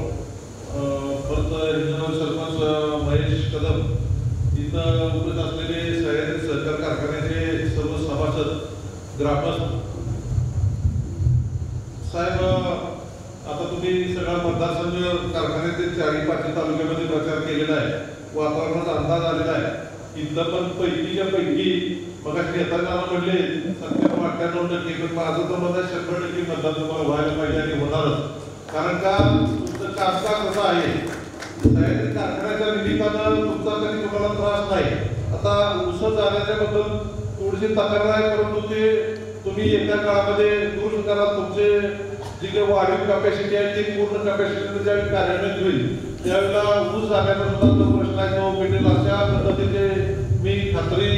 परत हिंदू सरपंच महेश कदम, इथं उपस्थित असलेले सह्याद्री सहकार कारखान्याचे सर्व सभासद, ग्रामस्थ साहेब, आता तुम्ही सगळा मतदारसंघ कारखान्याचे 4-5 तालुक्यामध्ये प्रचार केलेला आहे. वातावरणाचा अंदाज आलेला आहे. इथं पण पैकीच्या पैकी मग नेताना म्हणले 97-98%, पण माझं तर मत 100% मतदान तुम्हाला व्हायला पाहिजे आणि होणारच. कारण का तुमचं कामकाज कसं आहे, सह्याद्री कारखान्याच्या निमित्तानं तुमचा कधी तुम्हाला त्रास नाही. आता उसळ जाण्याच्या बद्दल थोडीशी तक्रार आहे, परंतु ते तुम्ही येत्या काळामध्ये दूर करा. तुमचे जी काही वाढीव कॅपॅसिटी आहे ती पूर्ण कॅपॅसिटी ज्यावेळी कार्यान्वित होईल त्यावेळेला ऊस जाण्याचा सुद्धा जो प्रश्न आहे तो मिळेल. अशा पद्धतीने मी खात्री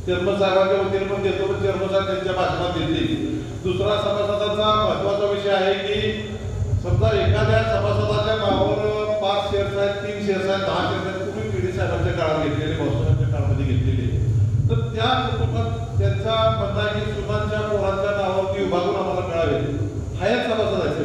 चेअरमन साहेबांच्या वतीने पण देतो, पण चेअरमन साहेब त्यांच्या भाषणात देतील. दुसरा सभासदाचा महत्वाचा विषय आहे की समजा एखाद्या सभासदाच्या नावावर 5 शेअर्स आहेत, 3 शेअर्स आहेत, 10 शेअर्स आहेत, तुम्ही पिढी साहेबांच्या काळात घेतलेले, भाऊसाहेबांच्या काळामध्ये घेतलेले, तर त्या कुटुंबात त्यांचा म्हणणं आहे की सुनांच्या पोरांच्या नावावरती विभागून आम्हाला मिळावे. हायच सभासद आहे,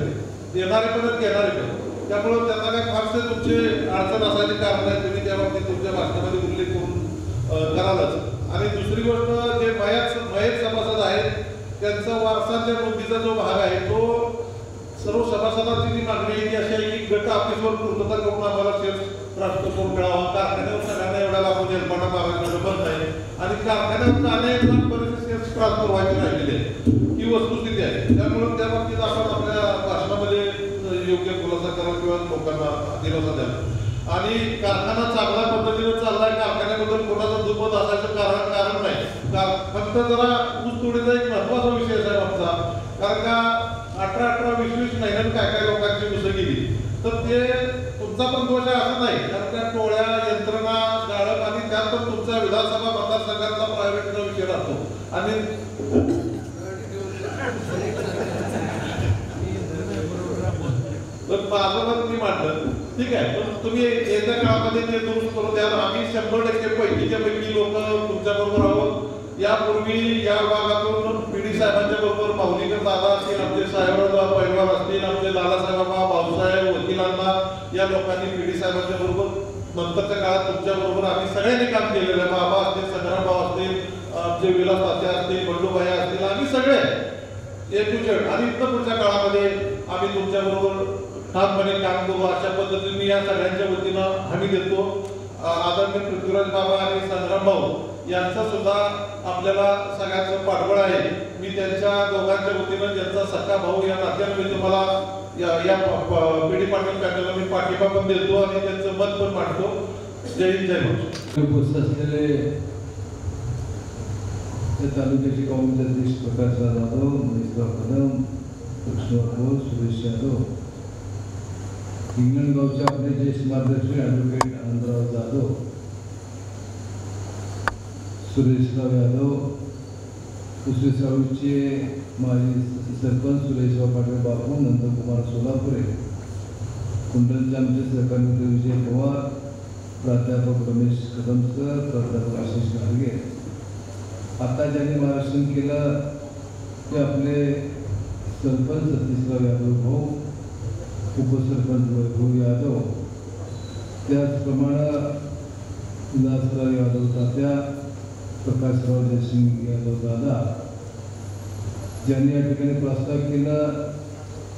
येणारे पण घेणारे पण. त्यामुळं त्यांना काय फारसे तुमचे अडचण असायची कारण नाही. तुम्ही त्या बाबतीत तुमच्या भाषणामध्ये उल्लेख करून करालच. आणि दुसरी गोष्ट, जे मयत सभासद आहेत त्यांचा वारसाच्या नोंदीचा जो भाग आहे तो सर्व सभासदांची जी मागणी आहे ती अशी आहे की गट ऑफिसवर पूर्तता करून आम्हाला शेअर्स ट्रान्सफर करून मिळावा. कारखान्यावर सगळ्यांना एवढा लागून एलपाटा मारायला बंद नाही आणि कारखान्यावर अनेक बरेचसे शेअर्स ट्रान्सफर व्हायचे राहिलेले ही वस्तुस्थिती आहे. त्यामुळे त्या बाबतीत आपण आपल्या भाषणामध्ये योग्य खुलासा करा किंवा लोकांना दिलासा द्या. आणि कारखाना चांगल्या पद्धतीने चाललाय, कारखान्याबद्दल कोणाचं दुमत असायचं कारण नाही. फक्त जरा ऊस तोडीचा एक महत्वाचा विषय आहे आमचा. कारण का 18-20 महिन्यात काय लोकांची ऊस गेली, तर ते तुमचा पण दोष आहे असं नाही. कारण त्या टोळ्या, यंत्रणा, गाळप आणि त्यात पण तुमचा विधानसभा मतदारसंघाचा प्रायव्हेटचा विषय राहतो. आणि तर माझं मत मी मांडलं ठीक आहे, पण तुम्ही येत्या काळामध्ये ते दुरुस्त करून द्या. आम्ही 100% पैकीच्या पैकी लोक तुमच्या बरोबर आहोत. यापूर्वी या भागातून पिढी साहेबांच्या बरोबर माऊलीकर दादा असतील, आमचे साहेबराव पैलवान असतील, आमचे दादासाहेब भाऊसाहेब वकिलांना या लोकांनी पिढी साहेबांच्या बरोबर नंतरच्या काळात तुमच्या बरोबर आम्ही सगळ्यांनी काम केलेलं आहे. बाबा असतील, संग्रामभाऊ असतील, आमचे विलास तात्या असतील, बंडूभाई असतील, आम्ही सगळे आणि इथं पुढच्या काळामध्ये आम्ही तुमच्या बरोबर ठामपणे काम करू अशा पद्धतीने या सगळ्यांच्या वतीनं हमी देतो. आदरणीय पृथ्वीराज बाबा आणि संग्राम भाऊ यांचा सुद्धा आपल्याला सगळ्यांचं पाठबळ आहे. मी त्यांच्या दोघांच्या वतीनं ज्यांचा सख्खा भाऊ या नात्यानं मी तुम्हाला या पिढी पाटील पॅनलला मी पाठिंबा पण देतो आणि त्यांचं मत पण मांडतो. जय हिंद, जय महाराष्ट्र. असलेले तालुक्याचे काँग्रेस अध्यक्ष प्रकाश जाधव, महेशराव कदम, कृष्णराव सुरेश यादव, हिंगणगावचे आपले ज्येष्ठ मार्गदर्शक ॲडव्होकेट आनंदराव जाधव, सुरेशराव यादव, कुशेश्रावचे माजी सरपंच सुरेशराव पाटील बापू, नंदकुमार सोलापुरे, कुंडलचे आमचे सहकारी मित्र विजय पवार, प्राध्यापक रमेश कदमकर, प्राध्यापक आशिष घाडगे. आता ज्यांनी महाराष्ट्र केलं ते आपले सरपंच सतीशराव यादव भाऊ, उपसरपंच वैभव यादव, त्याचप्रमाणे विलासराव यादव तात्या, प्रकाशराव जयसिंग यादव दादा. ज्यांनी या ठिकाणी प्रस्ताव केला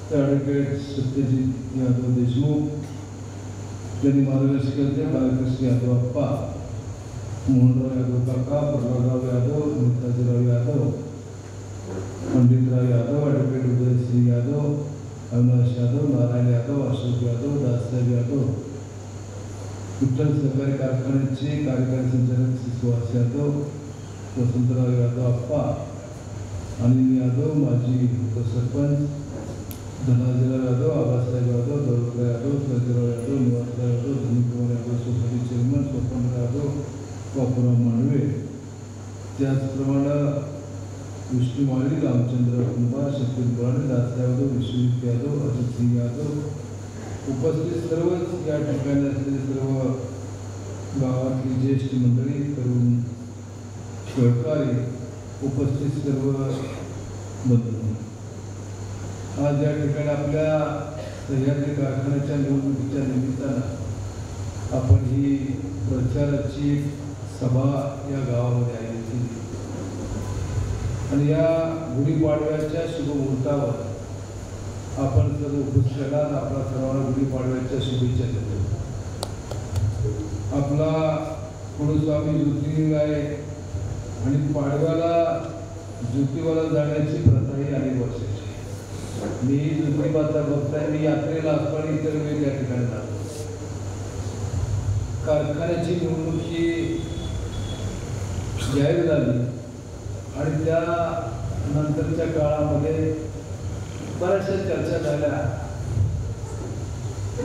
ते ॲडव्होकेट सत्यजित यादव देशमुख, ज्यांनी मार्गदर्शन केले बाळकृष्ण यादव अप्पा, मोहनराव यादव काका, प्रल्हादराव यादव, नेताजीराव यादव, पंडितराव यादव, ॲडव्होकेट उदयसिंह यादव, अविनाश यादव, नारायण यादव, अशोक यादव, दाससाहेब यादव, विठ्ठल सहकारी कारखान्याचे कार्यकारी संचालक श्री सुहास यादव, वसंतराव यादव अप्पा, अनिल यादव, माजी उपसरपंच, धनाजीराव यादव, आबासाहेब यादव, दौलतराव यादव, सर्जेराव यादव, निवासराव यादव, धनीकुमार यादव, सोसायटी चेअरमन, स्वपनराव यादव, बापूराव मांडवे, त्याचप्रमाणे विष्णू माळी, रामचंद्र कुंभार, शकील पुराणे, दासराव यादव, विश्वजित यादव, अजित सिंग यादव, उपस्थित सर्वच या ठिकाणी असलेले सर्व गावातली ज्येष्ठ मंडळी, तरुण सहकारी, उपस्थित सर्व बंधू, आज या ठिकाणी आपल्या सह्याद्री कारखान्याच्या निवडणुकीच्या निमित्तानं आपण ही प्रचाराची सभा या गावामध्ये आयोजित केली आणि या गुढीपाडव्याच्या शुभमुहूर्तावर आपण सर्व उपस्थित आपला सर्वांना गुढीपाडव्याच्या शुभेच्छा देतो. आपला कुळस्वामी ज्योतिर्लिंग आहे आणि पाडव्याला ज्योतिबाला जाण्याची प्रथा ही अनेक वर्षाची. मी ज्योतिबाचा भक्त आहे. मी यात्रेला असताना इतर वेळी त्या ठिकाणी जातो. कारखान्याची निवडणूक ही जाहीर झाली आणि त्या नंतरच्या काळामध्ये बऱ्याचशा चर्चा झाल्या.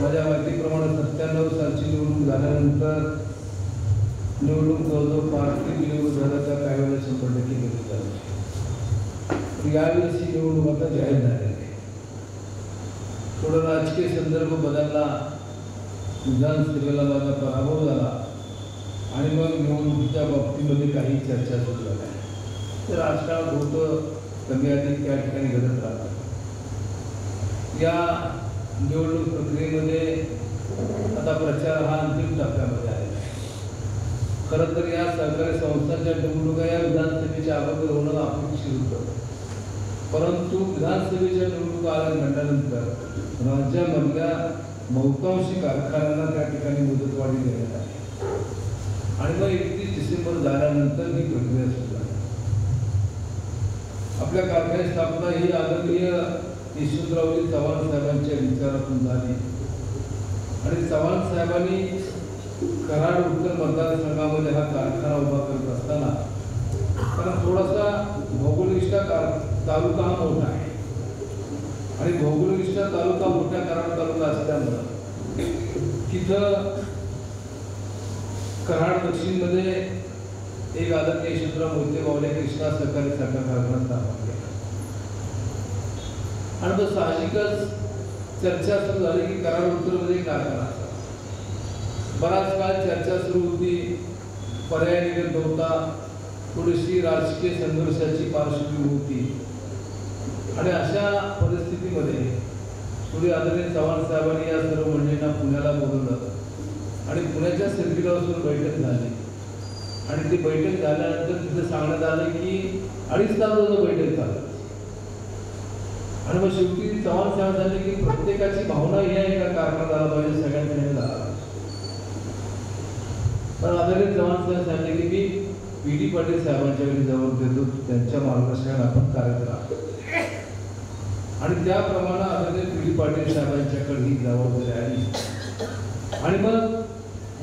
माझ्या माहितीप्रमाणे 97 सालची निवडणूक झाल्यानंतर निवडणूक जवळजवळ पार्थिव निवडणूक झाल्याचा काही वेळा 100% निवडणूक झाली. यावेळेस ही निवडणूक आता जाहीर झालेली आहे. थोडा राजकीय संदर्भ बदलला, विधानसभेला माझा पराभव झाला आणि मग निवडणुकीच्या बाबतीमध्ये काही चर्चा सुरू झाल्या. तर राजकारणात होतं कमी अधिक त्या ठिकाणी घडत राहतात. या निवडणूक प्रक्रियेमध्ये आता प्रचार हा अंतिम टप्प्यामध्ये आहे. खरं तर या सहकारी संस्थांच्या निवडणुका या विधानसभेच्या अगोदर होणं अपेक्षित होतं, परंतु विधानसभेच्या निवडणुका म्हटल्यानंतर राज्यामधल्या बहुतांशी कारखान्यांना त्या ठिकाणी मुदतवाढी देण्यात आली आणि मग 31 डिसेंबर झाल्यानंतर ही प्रक्रिया सुरू झाली. आपल्या कारखान्याची स्थापना ही आदरणीय यशवंतरावजी चव्हाण साहेबांच्या विचारातून झाली आणि चव्हाण साहेबांनी कराड उत्तर मतदारसंघामध्ये हा कारखाना उभा करत असताना, कारण थोडासा भौगोलिकदृष्ट्या तालुका हा मोठा आहे आणि भौगोलिकदृष्ट्या तालुका मोठ्या कराड तालुका असल्यामुळं तिथं कराड दक्षिणमध्ये एक आदरणीय यशवंतराव मोहिते बावले कृष्णा सहकारी साखर कारखाना स्थापन केला आणि मग साहजिकच चर्चा सुरू झाली की कराड उत्तरमध्ये कारखाना असा. बराच काळ चर्चा सुरू होती, पर्याय निघत नव्हता, थोडीशी राजकीय संघर्षाची पार्श्वभूमी होती आणि अशा परिस्थितीमध्ये थोडी आदरणीय चव्हाण साहेबांनी या सर्व मंडळींना पुण्याला बोलवलं आणि पुण्याच्या सर्किट हाऊसवर बैठक झाली आणि ती बैठक झाल्यानंतर तिथे सांगण्यात आलं की 2.5 तास बैठक चालली आणि मग शेवटी चव्हाण साहेब झाले की प्रत्येकाची भावना ही आहे का कारखाना झाला पाहिजे, सगळ्यांनी झाला. पण आदरणीय चव्हाण साहेब सांगले की मी PD पाटील साहेबांच्या वेळी जवळ देतो, त्यांच्या मार्गदर्शनात आपण कार्य करा आणि त्याप्रमाणे आदरणीय PD पाटील साहेबांच्याकडे ही जबाबदारी आली आणि मग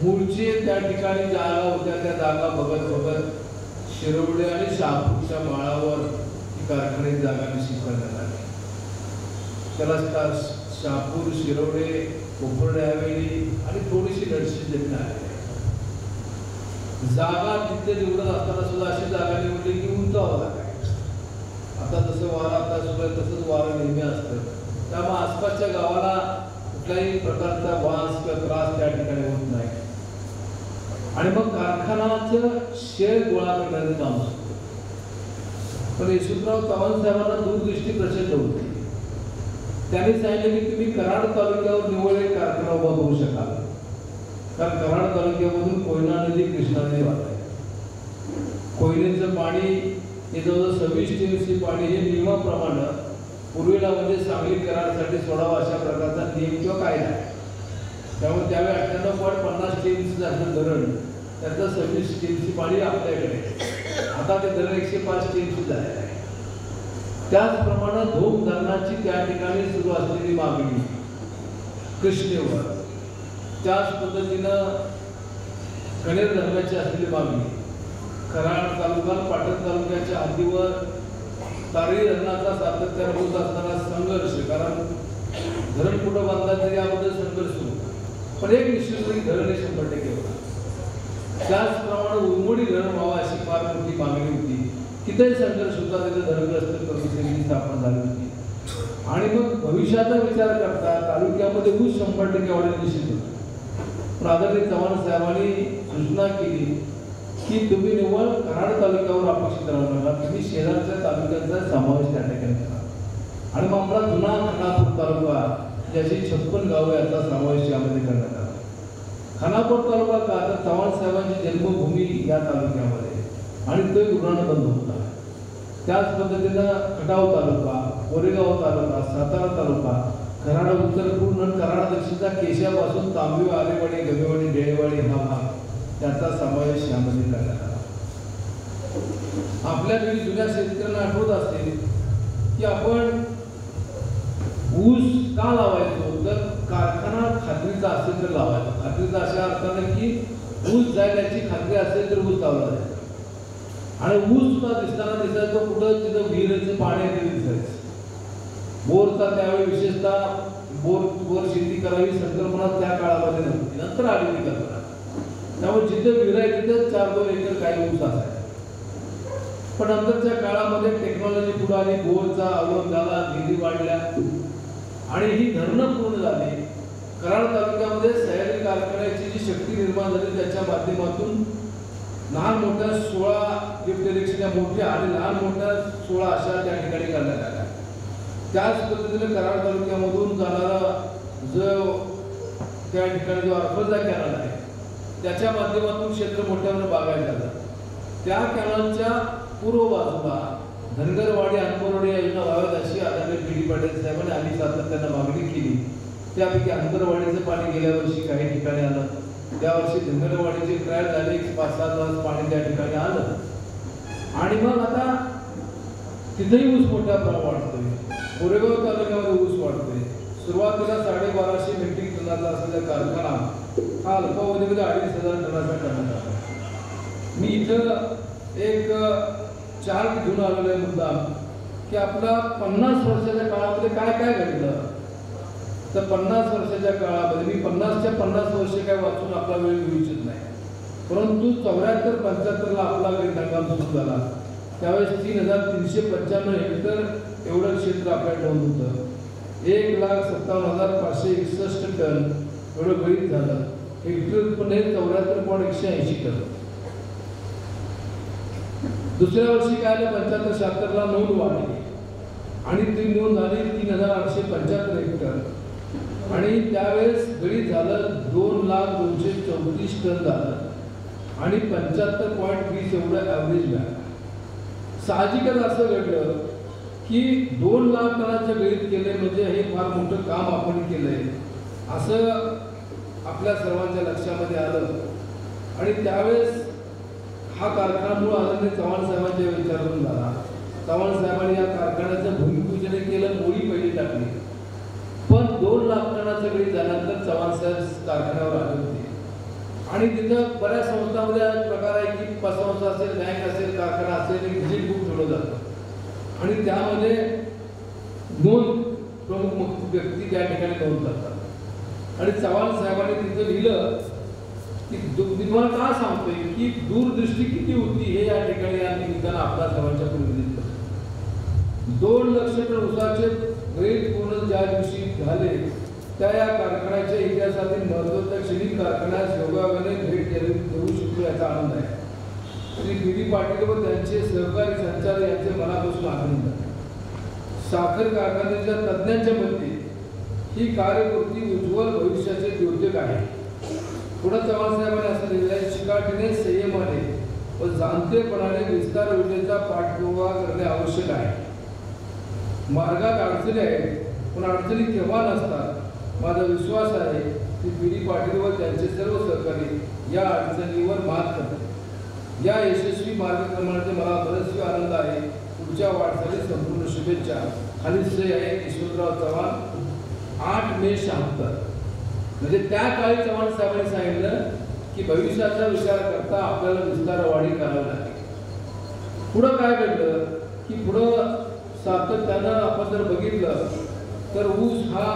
मूळचे त्या ठिकाणी जागा होत्या त्या जागा बघत बघत शिरवडे आणि शहापूरच्या माळावर ही कारखान्याची जागा निश्चित करण्यात आली. त्याला शहापूर, शिरवडे, कोपरडे हवेली आणि थोडीशी नडशी जमीन आहे. जागा तिथे निवडत असताना सुद्धा अशी जागा निवडली की उंचावा जागा आहे. आता जसं वारा आता सुद्धा तसंच वारं नेहमी असतं, त्यामुळे आसपासच्या गावाला कुठल्याही प्रकारचा वास किंवा त्रास त्या ठिकाणी होत नाही आणि मग कारखानाचं शेअर गोळा करण्याचं काम असतं. पण यशवंतराव चव्हाण साहेबांना दूरदृष्टी प्रचंड होती. त्यांनी सांगितलं की तुम्ही कराड तालुक्यावर निव्वळ एक कारखाना उभा करू शकाल, कारण कराड तालुक्यामधून कोयना नदी कृष्णा नदी वाहत आहे. कोयनेचं पाणी हे जवळजवळ 26 TMC पाणी हे नियमाप्रमाणे पूर्वीला म्हणजे सांगली कराडसाठी सोडावं अशा प्रकारचा नियम किंवा कायदा आहे. त्यामुळे त्यावेळी 98.50 TMC असं धरण, त्याचं 26 TMC पाणी आपल्याकडे. आता ते धरण 105 TMC झालेलं आहे. त्याचप्रमाणे धोम धरणाची त्या ठिकाणी सुरू असलेली मागणी कृष्णेवर, त्याच पद्धतीनं कणेर धरणाची असलेली मागणी, कराड तालुका पाटण तालुक्याच्या हद्दीवर तारळी धरणाचा सातत्याने होत असणारा संघर्ष, कारण धरण कुठं बांधायचं याबद्दल संघर्ष सुरू, पण एक निश्चित धरण हे 100% होता. त्याचप्रमाणे उरमोडी धरण व्हावं अशी फार मोठी मागणी होती. तिथेही संघर्ष होता, तिथे धरणग्रस्त कमिटीची स्थापना झाली होती. आणि मग भविष्याचा विचार करता तालुक्यामध्ये ऊस 100% वाढेल निश्चित होतं. पण आदरणीय चव्हाण साहेबांनी सूचना केली की तुम्ही निव्वळ कराड तालुक्यावर अपेक्षित राहू नका, तुम्ही शेजारच्या तालुक्यांचा समावेश त्या ठिकाणी करा. आणि मग आपला जुना खानापूर तालुका ज्याची 56 गावं याचा समावेश यामध्ये करण्यात आला. खानापूर तालुका का तर चव्हाण साहेबांची जन्मभूमी या तालुक्यामध्ये आणि तो गुरुनानक बंद होता. त्याच पद्धतीनं खटाव तालुका, कोरेगाव तालुका, सातारा तालुका, कराड उत्तर पूर्ण, कराड दक्षिणचा केशापासून तांबी, आरेवाडी, गमेवाडी, डेळेवाडी हा भाग त्याचा समावेश यामध्ये करण्यात आला. आपल्या घरी जुन्या शेतकऱ्यांना आठवत असेल की आपण ऊस का लावायचो, तर कारखाना खात्रीचा असेल तर लावायचा. खात्रीचा अशा अर्थाने की ऊस जाईल याची खात्री असेल तर ऊस लावला जायचा. आणि ऊस सुद्धा दिसताना दिसायचो कुठं तिथं विहिरीचं पाणी दिसायचं. बोरचा त्यावेळी विशेषतः बोर शेती करावी संकल्पना त्या काळामध्ये नव्हती, नंतर आली ती कल्पना. त्यामुळे जिथं विहीर आहे तिथं 4-2 एकर काही ऊस असायचा. पण नंतरच्या काळामध्ये टेक्नॉलॉजी पुढे आली, बोरचा अवलंब झाला, विहिरी वाढल्या आणि ही धरणं पूर्ण झाली. कराड तालुक्यामध्ये सह्याद्री कारखान्याची जी शक्ती निर्माण झाली त्याच्या माध्यमातून लहान मोठ्या 16 लिफ्ट इरिगेशनच्या मोठ्या आणि लहान मोठ्या 16 अशा त्या ठिकाणी करण्यात आल्या. त्याच पद्धतीने कराड तालुक्यामधून जाणारा जो त्या ठिकाणी जो अरफलचा कॅनल आहे त्याच्या माध्यमातून क्षेत्र मोठ्याने बागायत झालं. त्या कॅनलच्या पूर्व बाजूला धनगरवाडी, अंबरवाडी या योजना व्हाव्यात अशी आदरणीय पी.डी. पाटील साहेबांनी आधी सातत्यानं मागणी केली. त्यापैकी अंबरवाडीचं पाणी गेल्या वर्षी काही ठिकाणी आलं. त्या वर्षी धनगरवाडीचे ट्रायल झाले, 5-7 तास पाणी त्या ठिकाणी आलं. आणि मग आता तिथेही ऊस मोठ्या प्रमाणात वाढतोय. कोरेगाव तालुक्यामध्ये ऊस वाढतोय. सुरुवातीला 1250 मेट्रिक टनाचा असलेला कारखाना हा अल्पावधीमध्ये 2500 टनाचा करण्यात आला. मी इथं एक चार्ट घेऊन आलेला आहे मुद्दा की आपला 50 वर्षाच्या काळामध्ये काय काय घडलं. तर 50 वर्षाच्या काळामध्ये मी 50च्या 50 वर्ष काय वाचून आपला वेळ घेऊ इच्छित नाही, परंतु 74-75ला आपला गणित हंगाम सुरू झाला. त्यावेळेस 3395 हेक्टर एवढं क्षेत्र आपल्या ठेवून होतं. 1,57,561 टन एवढं गणित झालं. हेक्टर उत्पन्न 74.180 टन. दुसऱ्या वर्षी काय आलं, 75-76ला नोंद वाढली आणि ती नोंद झाली 3,875 हेक्टर. आणि त्यावेळेस गणित झालं 2,234 टन झालं आणि 75.20 एवढं ॲव्हरेज मिळालं. साहजिकच असं घडलं की 2 लाख टनाचं गणित केलंय म्हणजे हे फार मोठं काम आपण केलंय असं आपल्या सर्वांच्या लक्षामध्ये आलं. आणि त्यावेळेस हा कारखाना मूळ आदरणीय चव्हाण साहेबांच्या विचारातून झाला. चव्हाण साहेबांनी या कारखान्याचं भूमिपूजन केलं, मोळी पहिली टाकली. पण 2 लाख टनाचं गणित झाल्यानंतर चव्हाण साहेब कारखान्यावर आले होते. आणि तिथं बऱ्याच संस्थांमध्ये हा प्रकार आहे की पतसंस्था असेल, बँक असेल, कारखाना असेल, एक व्हिजिट बुक ठेवलं जातं आणि त्यामध्ये नोंद प्रमुख व्यक्ती त्या ठिकाणी नोंद करतात. आणि चव्हाण साहेबांनी तिथं लिहिलं की तुम्हाला का सांगतोय की दूरदृष्टी किती होती हे या ठिकाणी या निमित्तानं आपल्या सर्वांच्या पुढे दिसतं. 2 लाख टन ऊसाचे गणित पूर्ण ज्या दिवशी झाले त्या या कारखान्याच्या इतिहासातील महत्त्वाच्या क्षणी कारखान्यास योगायोगाने भेट देऊ शकतो याचा आनंद आहे. श्री पी.डी. पाटील व त्यांचे सहकारी संचालक यांचे मनापासून अभिनंदन. साखर कारखान्याच्या तज्ज्ञांच्या मते ही कार्यकृती उज्ज्वल भविष्याचे द्योतक आहे. पुढे चव्हाण साहेबांनी असं लिहिलं आहे, चिकाटीने, संयमाने व जाणतेपणाने विस्तार योजनेचा पाठपुरावा करणे आवश्यक आहे. मार्गात अडचणी आहेत पण अडचणी केव्हा नसतात. माझा विश्वास आहे की पी.डी. पाटील व त्यांचे सर्व सहकारी या अडचणीवर मात करतात. या यशस्वी मार्गक्रमणाचे मला बरेचसे आनंद आहे. पुढच्या वाटचाली संपूर्ण शुभेच्छा. खाली सही आहे यशवंतराव चव्हाण, 8 मे 76. म्हणजे त्या काळी चव्हाण साहेबांनी सांगितलं की भविष्याचा विचार करता आपल्याला विस्तारवाढी करावी लागेल. पुढं काय घडलं की पुढं सातत्यानं आपण जर बघितलं तर ऊस हा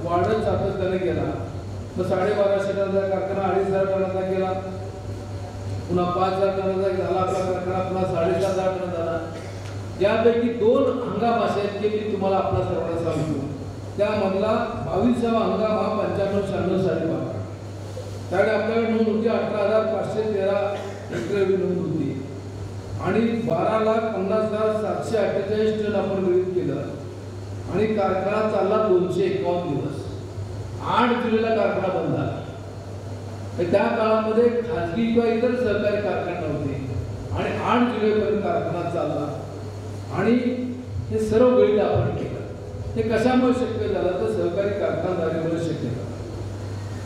वाढत सातत्याने गेला. मग 1250 टनाचा कारखाना 2500 टनाचा केला, पुन्हा 5000 टनाचा झाला आपला कारखाना, पुन्हा 7500 टन झाला. यापैकी 2 हंगाम असे आहेत की मी तुम्हाला आपला सर्वांना सांगतो. त्यामधला 22वा हंगाम हा 95-96 साली होता. त्यावेळी आपल्याकडे नोंद होती 18,513 हेक्टर नोंद होती आणि 12,50,748 टन आपण गृहीत केलं आणि कारखाना चालला 251 दिवस. 8 जुलैला कारखाना बंद झाला. त्या काळामध्ये खाजगी किंवा इतर सहकारी कारखाने नव्हते आणि 8 जुलैपर्यंत कारखाना चालला आणि हे सर्व गणित आपण केलं. हे कशामुळे शक्य झालं तर सहकारी कारखानदारीमुळे शक्य झालं.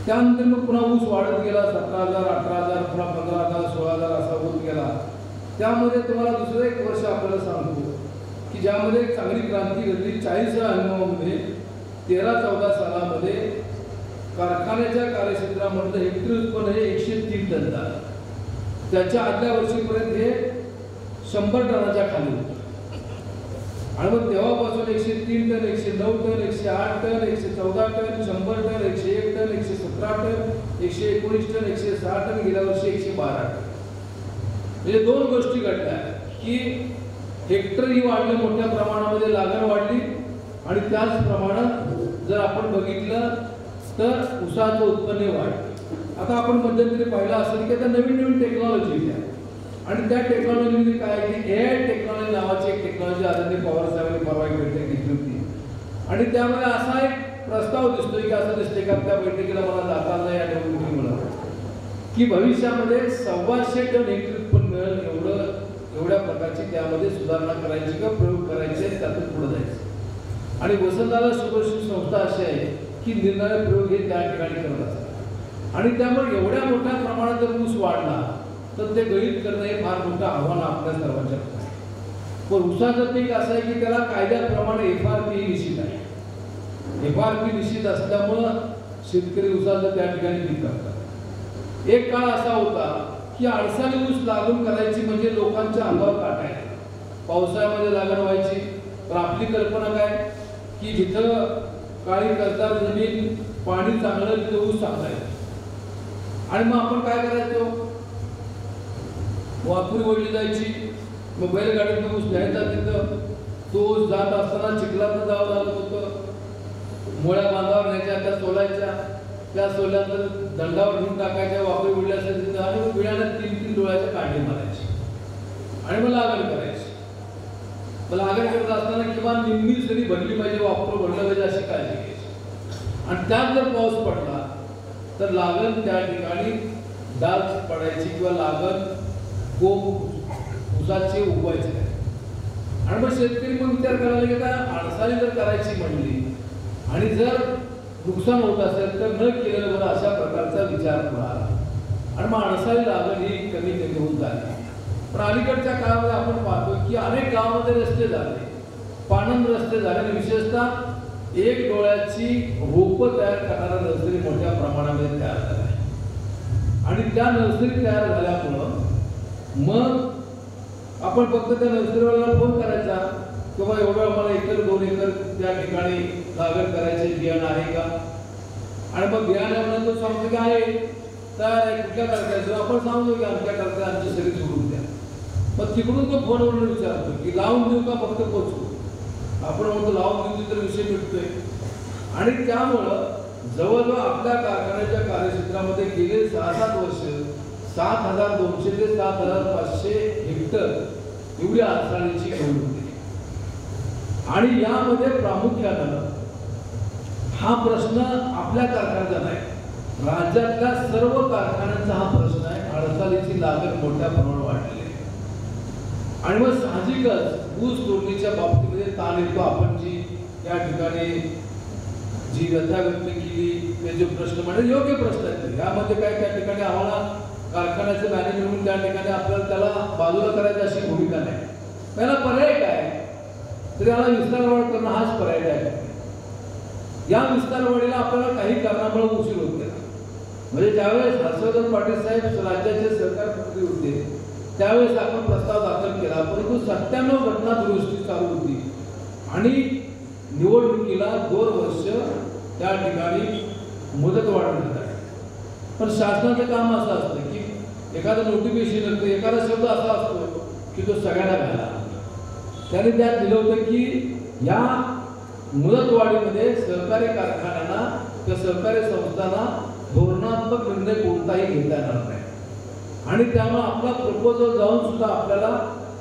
त्यानंतर मग पुन्हा ऊस वाढत गेला, 17,000, 18,000, पुन्हा 15,000, 16,000 असा होत गेला. त्यामध्ये तुम्हाला दुसरं एक वर्ष आपल्याला सांगतो की ज्यामध्ये एक चांगली क्रांती घडली. 40व्या हंगामामध्ये 13-14 सालामध्ये कारखान्याच्या कार्यक्षेत्रामधलं हेक्टरी उत्पन्न हे 103 टन झालं. त्याच्या आदल्या वर्षीपर्यंत हे 100 टनाच्या खाली होतं आणि मग तेव्हापासून 103 ton, 109 ton, 108 ton, 114 ton, 100 ton, 101 ton, 117 ton, 119 ton, 106 ton, गेल्या वर्षी 112 टन. म्हणजे 2 गोष्टी घडल्या की हेक्टरही वाढलं मोठ्या प्रमाणामध्ये, लागण वाढली आणि त्याचप्रमाणे जर आपण बघितलं तर ऊसाचं उत्पन्न वाढलं. आता आपण मध्यंतरी पाहिलं असेल की आता नवीन टेक्नॉलॉजी आहे आणि त्या टेक्नॉलॉजीमध्ये काय आहे की AI टेक्नॉलॉजी नावाची एक टेक्नॉलॉजी आदरणीय पवार साहेबांनी परवा एक बैठक घेतली होती आणि त्यामध्ये असा एक प्रस्ताव दिसतोय की असं दिसते का त्या बैठकीला मला जाता आलं या निवडणुकीमुळे की भविष्यामध्ये 125 टन हेक्टरी उत्पन्न मिळेल एवढ्या प्रकारची त्यामध्ये सुधारणा करायची किंवा प्रयोग करायचे त्यातून पुढे जायचं. आणि वसंतदादा शुभश्री संस्था अशी आहे की निरनिराळे प्रयोग हे त्या ठिकाणी करत असतात आणि त्यामुळे एवढ्या मोठ्या प्रमाणात जर ऊस वाढला तर ते गळीत करणं हे फार मोठं आव्हान आपल्या सर्वांच्या आहे. पण ऊसाचं पीक असं आहे की त्याला कायद्याप्रमाणे FRP निश्चित आहे. FRP निश्चित असल्यामुळं शेतकरी ऊसाचं त्या ठिकाणी पीक करतात. एक काळ असा होता की अडसाली ऊस लागून करायची म्हणजे लोकांच्या अंगावर काटा आहे. पावसाळ्यामध्ये लागण व्हायची. तर आपली कल्पना काय की जिथं काळी कसदार जमीन, पाणी चांगलं, तिथं ऊस चांगला आहे आणि मग आपण काय करायचो, वापरी ओढली जायची, मग बैलगाडीतून ऊस न्यायचा. तिथं तो ऊस जात असताना चिखलातनं जावं लागत होतं. मोळ्या बांधावर न्यायच्या, त्या सोलायच्या, त्या सोल्यानंतर दंडावर घेऊन टाकायच्या, वापरी ओढली असेल तिथं आणि मग विळ्यानं 3-3 डोळ्याच्या काढणी मारायची आणि मग लागण करायची. मग लागण करत असताना किंवा निम्मी सरी भरली पाहिजे, वापर भरलं पाहिजे अशी काळजी घ्यायची. आणि त्यात जर पाऊस पडला तर लागण त्या ठिकाणी डाग पडायची किंवा लागण कोंब ऊसाचे उगवायचे नाही. आणि मग शेतकरी मग विचार करायला की काय अडसाळी जर करायची म्हणली आणि जर नुकसान होत असेल तर न केलेलं बरं अशा प्रकारचा विचार पुढे आला आणि मग अडसाळी लागण ही कमी होत झाली. पण अलीकडच्या काळामध्ये आपण पाहतो की अनेक गावामध्ये रस्ते झाले, पाणंद रस्ते झाले आणि विशेषतः 1 डोळ्याची रोपं तयार करणारा नर्सरी मोठ्या प्रमाणामध्ये तयार झाला आहे आणि त्या नर्सरी तयार झाल्यामुळं मग आपण फक्त त्या नर्सरीवाल्याला फोन करायचा किंवा एवढं आम्हाला 1 एकर 2 एकर त्या ठिकाणी लागण करायचे बियाणं आहे का आणि मग बियाण्यामध्ये तो सांगतो की आहे तयार आहे, कुठल्या करायचं आपण सांगतो की आमच्या करता आमची सगळी सोडून द्या. मग तिकडून तो फोनवरून विचारतो की लावून देऊ का फक्त पोचू. आपण म्हणतो लावून देऊ तर विषय मिळतोय आणि त्यामुळं जवळजवळ आपल्या कारखान्याच्या कार्यक्षेत्रामध्ये गेले 6-7 वर्ष 7,200 ते 7,500 हेक्टर एवढी अडसाळीची नोंद होती. आणि यामध्ये प्रामुख्यानं हा प्रश्न आपल्या कारखान्याचा नाही, राज्यातल्या सर्व कारखान्यांचा हा प्रश्न आहे. अडसाळीची लागण मोठ्या प्रमाणावर वाढलेली आहे आणि मग साहजिकच ऊस तोडणीच्या बाबतीमध्ये ताण येतो. आपण जी या ठिकाणी जी व्यथा व्यक्त केली ते जे प्रश्न म्हणजे योग्य प्रश्न आहेत. यामध्ये काय त्या ठिकाणी आम्हाला कारखान्याचं मॅनेजमेंट त्या ठिकाणी आपल्याला त्याला बाजूला करायची अशी भूमिका नाही. त्याला पर्याय काय, तर याला विस्तारवाढ करणं हाच पर्याय आहे. या विस्तारवाढीला आपल्याला काही कारणामुळे उशीर होत गेला. म्हणजे ज्यावेळेस हर्षवर्धन पाटील साहेब राज्याचे सहकार मंत्री होते त्यावेळेस आपण प्रस्ताव दाखल केला, परंतु 97 घटना दुरुस्ती चालू होती आणि निवडणुकीला 2 वर्ष त्या ठिकाणी मुदतवाढ देतात. पण शासनाचं काम असं असतं की एखादं नोटिफिकेशन येतं, एखादा शब्द असा असतो की तो सगळ्यांना घाला. त्याने त्यात दिलं होतं की या मुदतवाढीमध्ये सहकारी कारखान्यांना किंवा सहकारी संस्थांना धोरणात्मक निर्णय कोणताही घेता येणार नाही आणि त्यामुळे आपला प्रपोजल जाऊन सुद्धा आपल्याला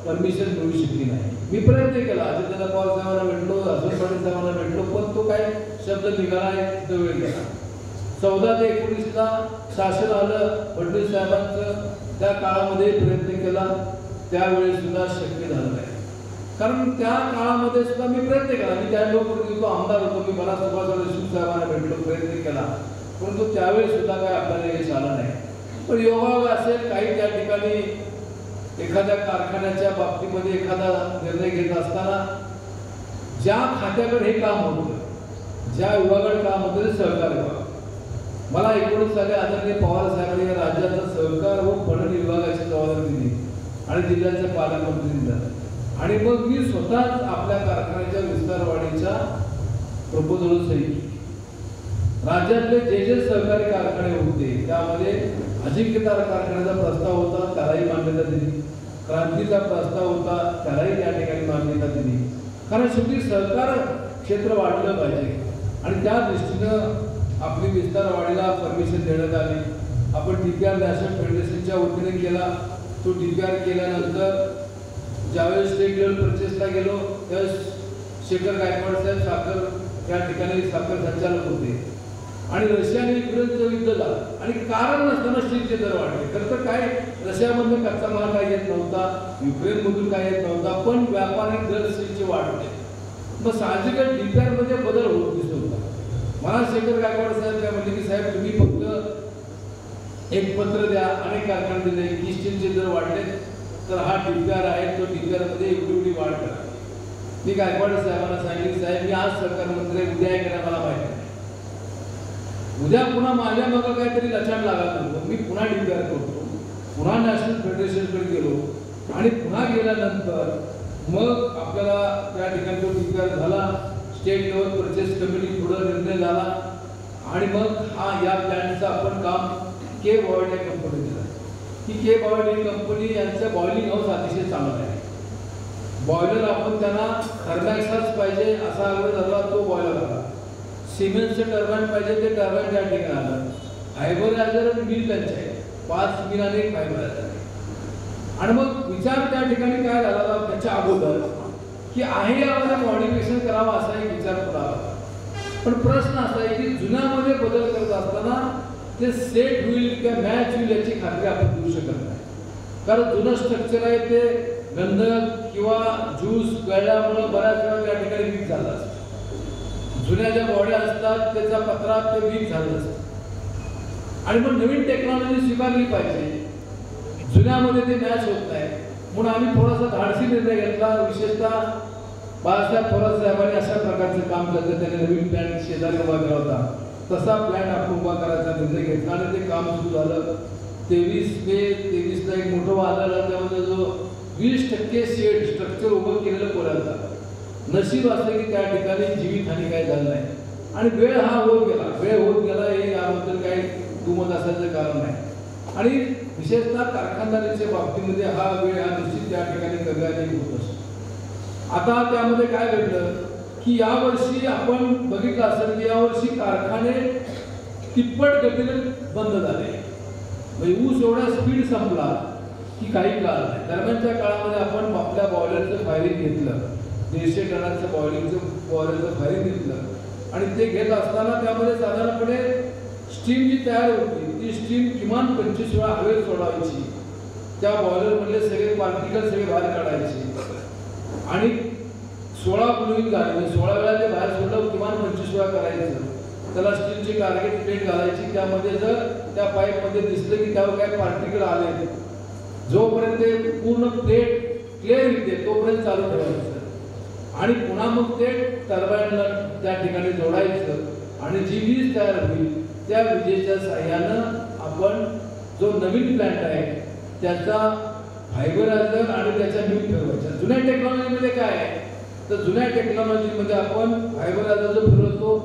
परमिशन मिळू शकली नाही. मी प्रयत्न केला, अजितदादा पवार साहेबांना भेटलो, अशोक पाटील साहेबांना भेटलो, पण तो काय शब्द निघाला तिथं वेळ गेला. 14 ते 19ला शासन आलं, फडणवीस साहेबांचं त्या काळामध्ये प्रयत्न केला, त्यावेळेस सुद्धा शक्य झालं नाही. कारण त्या काळामध्ये सुद्धा मी प्रयत्न केला. मी त्या लोकप्रतिनिधी आमदार होतो, मी मला सुभाष देशमुख साहेबांना भेटलो, प्रयत्न केला, परंतु त्यावेळेस सुद्धा काय आपल्याला यश आलं नाही. पण योगायोग असेल, काही त्या ठिकाणी एखाद्या कारखान्याच्या बाबतीमध्ये एखादा निर्णय घेत असताना ज्या खात्याकडे हे काम होतं, ज्या विभागाकडे काम होतं ते सहकार विभाग. मला 19 साली आदरणीय पवार साहेबांनी राज्याचा सहकार व पणन विभागाची जबाबदारी दिली आणि जिल्ह्याचे पालकमंत्री दिला आणि मग मी स्वतःच आपल्या कारखान्याच्या विस्तारवाढीच्या प्रपोजल सही केली. राज्यातले जे सहकारी कारखाने होते त्यामध्ये अजिंक्यतारा कारखान्याचा प्रस्ताव होता, त्यालाही मान्यता दिली. क्रांतीचा प्रस्ताव होता, त्यालाही त्या ठिकाणी मान्यता दिली. कारण शेवटी सहकार क्षेत्र वाढलं पाहिजे आणि त्या दृष्टीनं आपली विस्तारवाढीला परमिशन देण्यात आली. आपण DPR नॅशनल फेडरेशनच्या वतीने केला. तो DPR केल्यानंतर ज्यावेळेस स्टेट लेवल परचेसला गेलो त्यावेळेस शेखर गायकवाड साहेब साखर त्या ठिकाणी साखर संचालक होते आणि रशिया आणि युक्रेनचं युद्ध झालं आणि कारण नसताना स्टीलचे दर वाढले. खरं तर काय रशियामधून कच्चा माल काय येत नव्हता, युक्रेनमधून काय येत नव्हता, पण व्यापारी दर स्टीलचे वाढले. मग साहजिकच DPR मध्ये बदल होत दिसत होता. मला शेखर गायकवाड साहेब काय म्हणले की साहेब तुम्ही फक्त एक पत्र द्या, अनेक कारखाने दिले की स्टीलचे दर वाढले तर हा DPR आहे, तो DPR मध्ये एवढी वाढ करा. मी गायकवाड साहेबांना सांगितले साहेब मी आज सरकार मंत्री उद्या आहे का मला माहिती नाही, उद्या पुन्हा माझ्या मग काहीतरी लक्षात लागत. मी पुन्हा DPR करतो, पुन्हा नॅशनल फेडरेशनकडे गेलो आणि पुन्हा गेल्यानंतर मग आपल्याला त्या ठिकाणी तो DPR झाला. स्टेट लेवल परचेस कमिटी पुढे निर्णय झाला आणि मग हा या प्लॅनचं आपण काम के बॉयड या कंपनी दिला. की के बॉयड ही कंपनी यांचं बॉयलिंग हाऊस अतिशय चांगलं आहे. बॉयलर आपण त्यांना थर्मॅक्सच पाहिजे असा आग्रह झाला, तो बॉयलर आला. सिमेंटचं टर्बाईन पाहिजे ते टर्बाईन त्या ठिकाणी आलं. फायबर मिल त्यांचे आहे, 5 मिल आणि 1 फायबर आहे. आणि मग विचार त्या ठिकाणी काय झाला त्याच्या अगोदर की आहे यामध्ये मॉडिफिकेशन करावं असा एक विचार पडावा. पण प्रश्न असा आहे की जुन्यामध्ये बदल करत असताना ते सेट होईल किंवा मॅच होईल याची खात्री आपण देऊ शकत नाही. कारण जुनं स्ट्रक्चर आहे ते गंधक किंवा ज्यूस गळल्यामुळे बऱ्याच वेळा त्या ठिकाणी वीक झालं असतं. जुन्या ज्या बॉड्या असतात त्याचा पत्रा ते वीक झालं असतं आणि मग नवीन टेक्नॉलॉजी स्वीकारली पाहिजे. जुन्यामध्ये ते मॅच होत नाही म्हणून आम्ही थोडासा धाडसी निर्णय घेतला. विशेषतः बाळासाहेब थोरात साहेबांनी अशा प्रकारचं काम केलं. त्याने नवीन प्लॅन शेजारी उभा केला होता, तसा प्लॅन आपण उभा करायचा निर्णय घेतला आणि ते काम सुरू झालं. 23 मे 23ला एक मोठं वादळ आलं, त्यामध्ये जो 20% शेड स्ट्रक्चर उभं केलेलं बोलायला नशीब असं की त्या ठिकाणी जीवितहानी काय झालं नाही आणि वेळ हा होत गेला हे याबद्दल काही दुमत असायचं कारण नाही. आणि विशेषतः कारखानदारीच्या बाबतीमध्ये हा वेळ हा निश्चित त्या ठिकाणी कमी होत असतो. आता त्यामध्ये काय घडलं की यावर्षी आपण बघितलं असेल की यावर्षी कारखाने तिप्पट गतीने बंद झाले. म्हणजे ऊस एवढा स्पीड संपला की काही काळ नाही. दरम्यानच्या काळामध्ये आपण आपल्या बॉयलरचं फायरिंग घेतलं, 150 टनाचं बॉयलरचं फायरिंग घेतलं आणि ते घेत असताना त्यामध्ये साधारणपणे स्टीम जी तयार होती ती स्टीम किमान 25 वेळा हवेत सोडायची. त्या बॉयलरमधले सगळे पार्टिकल सगळे बाहेर काढायचे आणि 16 ब्लोईंग झाले. 16 वेळा ते बाहेर सोडलं किमान 25 वेळा करायचं. त्याला स्टीलची टार्गेट प्लेट घालायची. त्यामध्ये जर त्या पाईपमध्ये दिसलं की त्यावर काय पार्टिकल आले, जोपर्यंत ते पूर्ण प्लेट क्लिअर होते तोपर्यंत चालू ठेवायचं आणि पुन्हा मग ते टर्बाईनला त्या ठिकाणी जोडायचं आणि जी वीज तयार होईल त्या विजेच्या साह्यानं आपण जो नवीन प्लॅन्ट आहे त्याचा फायबरायझर आणि त्याच्या मिल फिरवायच्या. जुन्या टेक्नॉलॉजीमध्ये काय आहे तर जुन्या टेक्नॉलॉजीमध्ये आपण फायबरायझर जो फिरवतो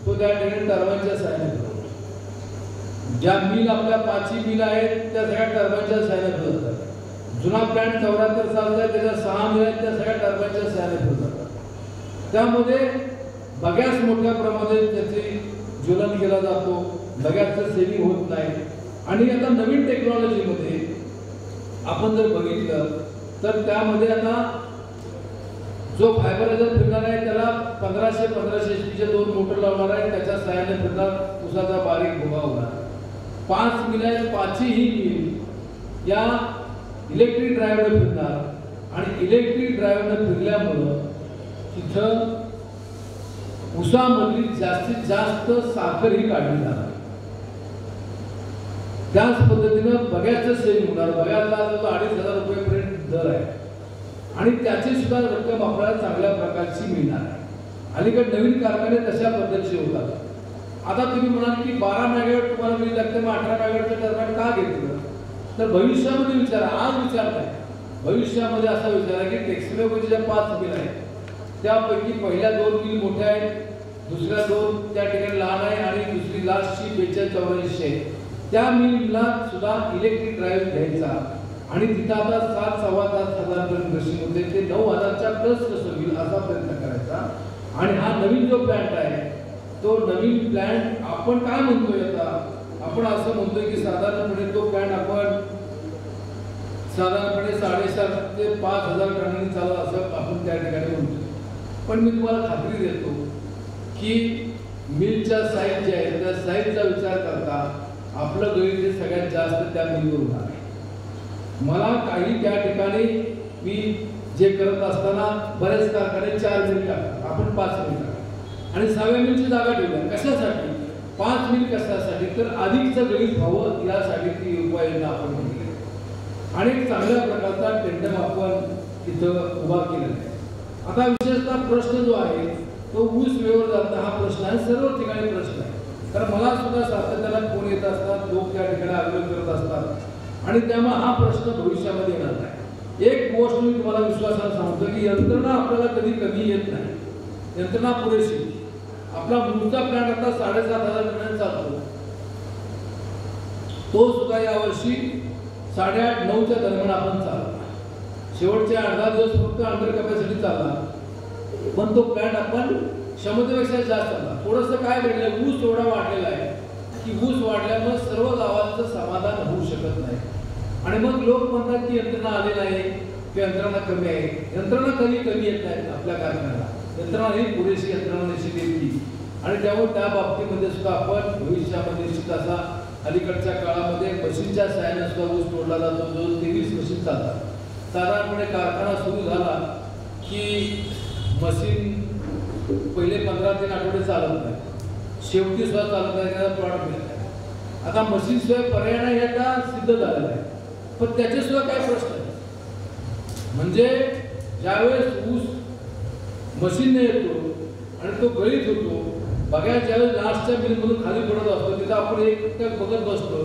तो त्या ठिकाणी टर्बाईनच्या साह्याने फिरवतो. ज्या मिल आपल्या 5 मिल आहेत त्या सगळ्या टर्बाईनच्या साह्याने फिरवतात. जुना प्लॅन्ट 74 सालचा आहे त्याच्या 6 मिल आहेत त्या सगळ्या टर्बाईनच्या साह्याने फिरवतात. त्यामध्ये बऱ्याच मोठ्या प्रमाणात त्याचे ज्वलन केला जातो, बऱ्याचचं सेविंग होत नाही. आणि आता नवीन टेक्नॉलॉजीमध्ये आपण जर बघितलं तर त्यामध्ये आता जो फायबरायझर फिरणार आहे त्याला 1500 HP चे 2 मोटर लावणार आहे, त्याच्या साह्याने फिरणार उसाचा बारीक भुगा होणार. 5 मिल आहेत, 5ही मिल या इलेक्ट्रिक ड्राईव्हने फिरणार आणि इलेक्ट्रिक ड्राईव्हने फिरल्यामुळं तिथं ऊसामधली जास्तीत जास्त साखर ही काढली जाणार. त्याच पद्धतीनं बघ्याचं सेल होणार. बघ्याला 2,500 रुपयेपर्यंत दर आहे आणि त्याची सुद्धा रक्कम आपल्याला चांगल्या प्रकारची मिळणार आहे. अलीकडे नवीन कारखाने तशा पद्धतीचे होतात. आता तुम्ही म्हणाल की 12 मेगावॅट तुम्हाला मिळू लागते, मग 18 मेगावॅटचं टर्बाईन का घेतलं तर भविष्यामध्ये विचारा, आज विचार नाही, भविष्यामध्ये असा विचार आहे की टेक्सटाईल ज्या 5 मिल आहेत त्यापैकी पहिल्या 2 मिल मोठ्या आहेत, दुसऱ्या 2 त्या ठिकाणी लहान आहे आणि दुसरी लास्टची 42-84 आहे. त्या मिलला सुद्धा इलेक्ट्रिक ड्राईव्ह घ्यायचा आणि तिथं आता 7,000-7,500 पर्यंत मशीन होते, ते 9,000च्या प्लस कसं होईल असा प्रयत्न करायचा. आणि हा नवीन जो प्लॅन्ट आहे तो नवीन प्लॅन्ट आपण काय म्हणतोय आता, आपण असं म्हणतोय की साधारणपणे तो प्लॅन्ट आपण साधारणपणे 7,500 ते 5,000 टनांनी चालू असं आपण त्या ठिकाणी म्हणतो. पण मी तुम्हाला खात्री देतो की मिलच्या साईज जे आहे त्या साईजचा विचार करता आपलं गणित हे सगळ्यात जास्त त्या मिलवर होणार आहे. मला काही त्या ठिकाणी मी जे करत असताना बरेच कारखाने 4 मिल टाकतात, आपण 5 मिल टाकतो आणि 6व्या मिलची जागा ठेवल्या. कशासाठी? 5 मिल कशासाठी तर अधिकचं गणित व्हावं यासाठी ती उपाययोजना आपण केली आणि एक चांगल्या प्रकारचा टेंडम आपण तिथं उभा केलेला आहे. आता विशेषतः प्रश्न जो आहे तो ऊस वेळेवर जाता हा प्रश्न आहे, सर्व ठिकाणी प्रश्न आहे. कारण मला सुद्धा सातत्याने फोन येत असतात, लोक त्या ठिकाणी आग्रह करत असतात आणि त्यामुळे हा प्रश्न भविष्यामध्ये येणार नाही. एक गोष्ट मी तुम्हाला विश्वासाने सांगतो की यंत्रणा आपल्याला कधी कमी येत नाही, यंत्रणा पुरेशी. आपला मूळचा प्लॅन्ट आता 7,500 टनांनी चालतो, तो सुद्धा यावर्षी 8:30-9च्या दरम्यान आपण चालला. शेवटचे 8-10 दिवस फक्त अंडर कॅपॅसिटी चालला, पण तो प्लॅन्ट आपण क्षमतेपेक्षा जास्त चालला. थोडंसं काय घडलं, ऊस एवढा वाढलेला आहे की ऊस वाढल्यामुळे सर्व गावांचं समाधान होऊ शकत नाही आणि मग लोक म्हणतात की यंत्रणा आलेला आहे की यंत्रणा कमी आहे. यंत्रणा कमी येत नाहीत आपल्या कारखान्याला, यंत्रणा ही पुरेशी यंत्रणा निश्चित येते आणि त्यामुळे त्या बाबतीमध्ये सुद्धा आपण भविष्यामध्ये निश्चित असा अलीकडच्या काळामध्ये मशीनच्या साहाय्याने सुद्धा ऊस तोडला जातो. जो 23 मशीन चालतात. साधारणपणे कारखाना सुरू झाला की मशीन पहिले 15 ते आठवडे चालत नाही, शेवटी सुद्धा चालत नाही, त्याला प्रॉडक्ट मिळत नाही. आता मशीन शिवाय पर्याय नाही आता सिद्ध झालेला आहे, पण त्याचे सुद्धा काय प्रश्न आहे. म्हणजे ज्यावेळेस ऊस मशीनने येतो आणि तो गळीत होतो, बघा ज्यावेळेस लास्टच्या मिलमधून खाली पडत असतो तिथं आपण एक बघत बसतो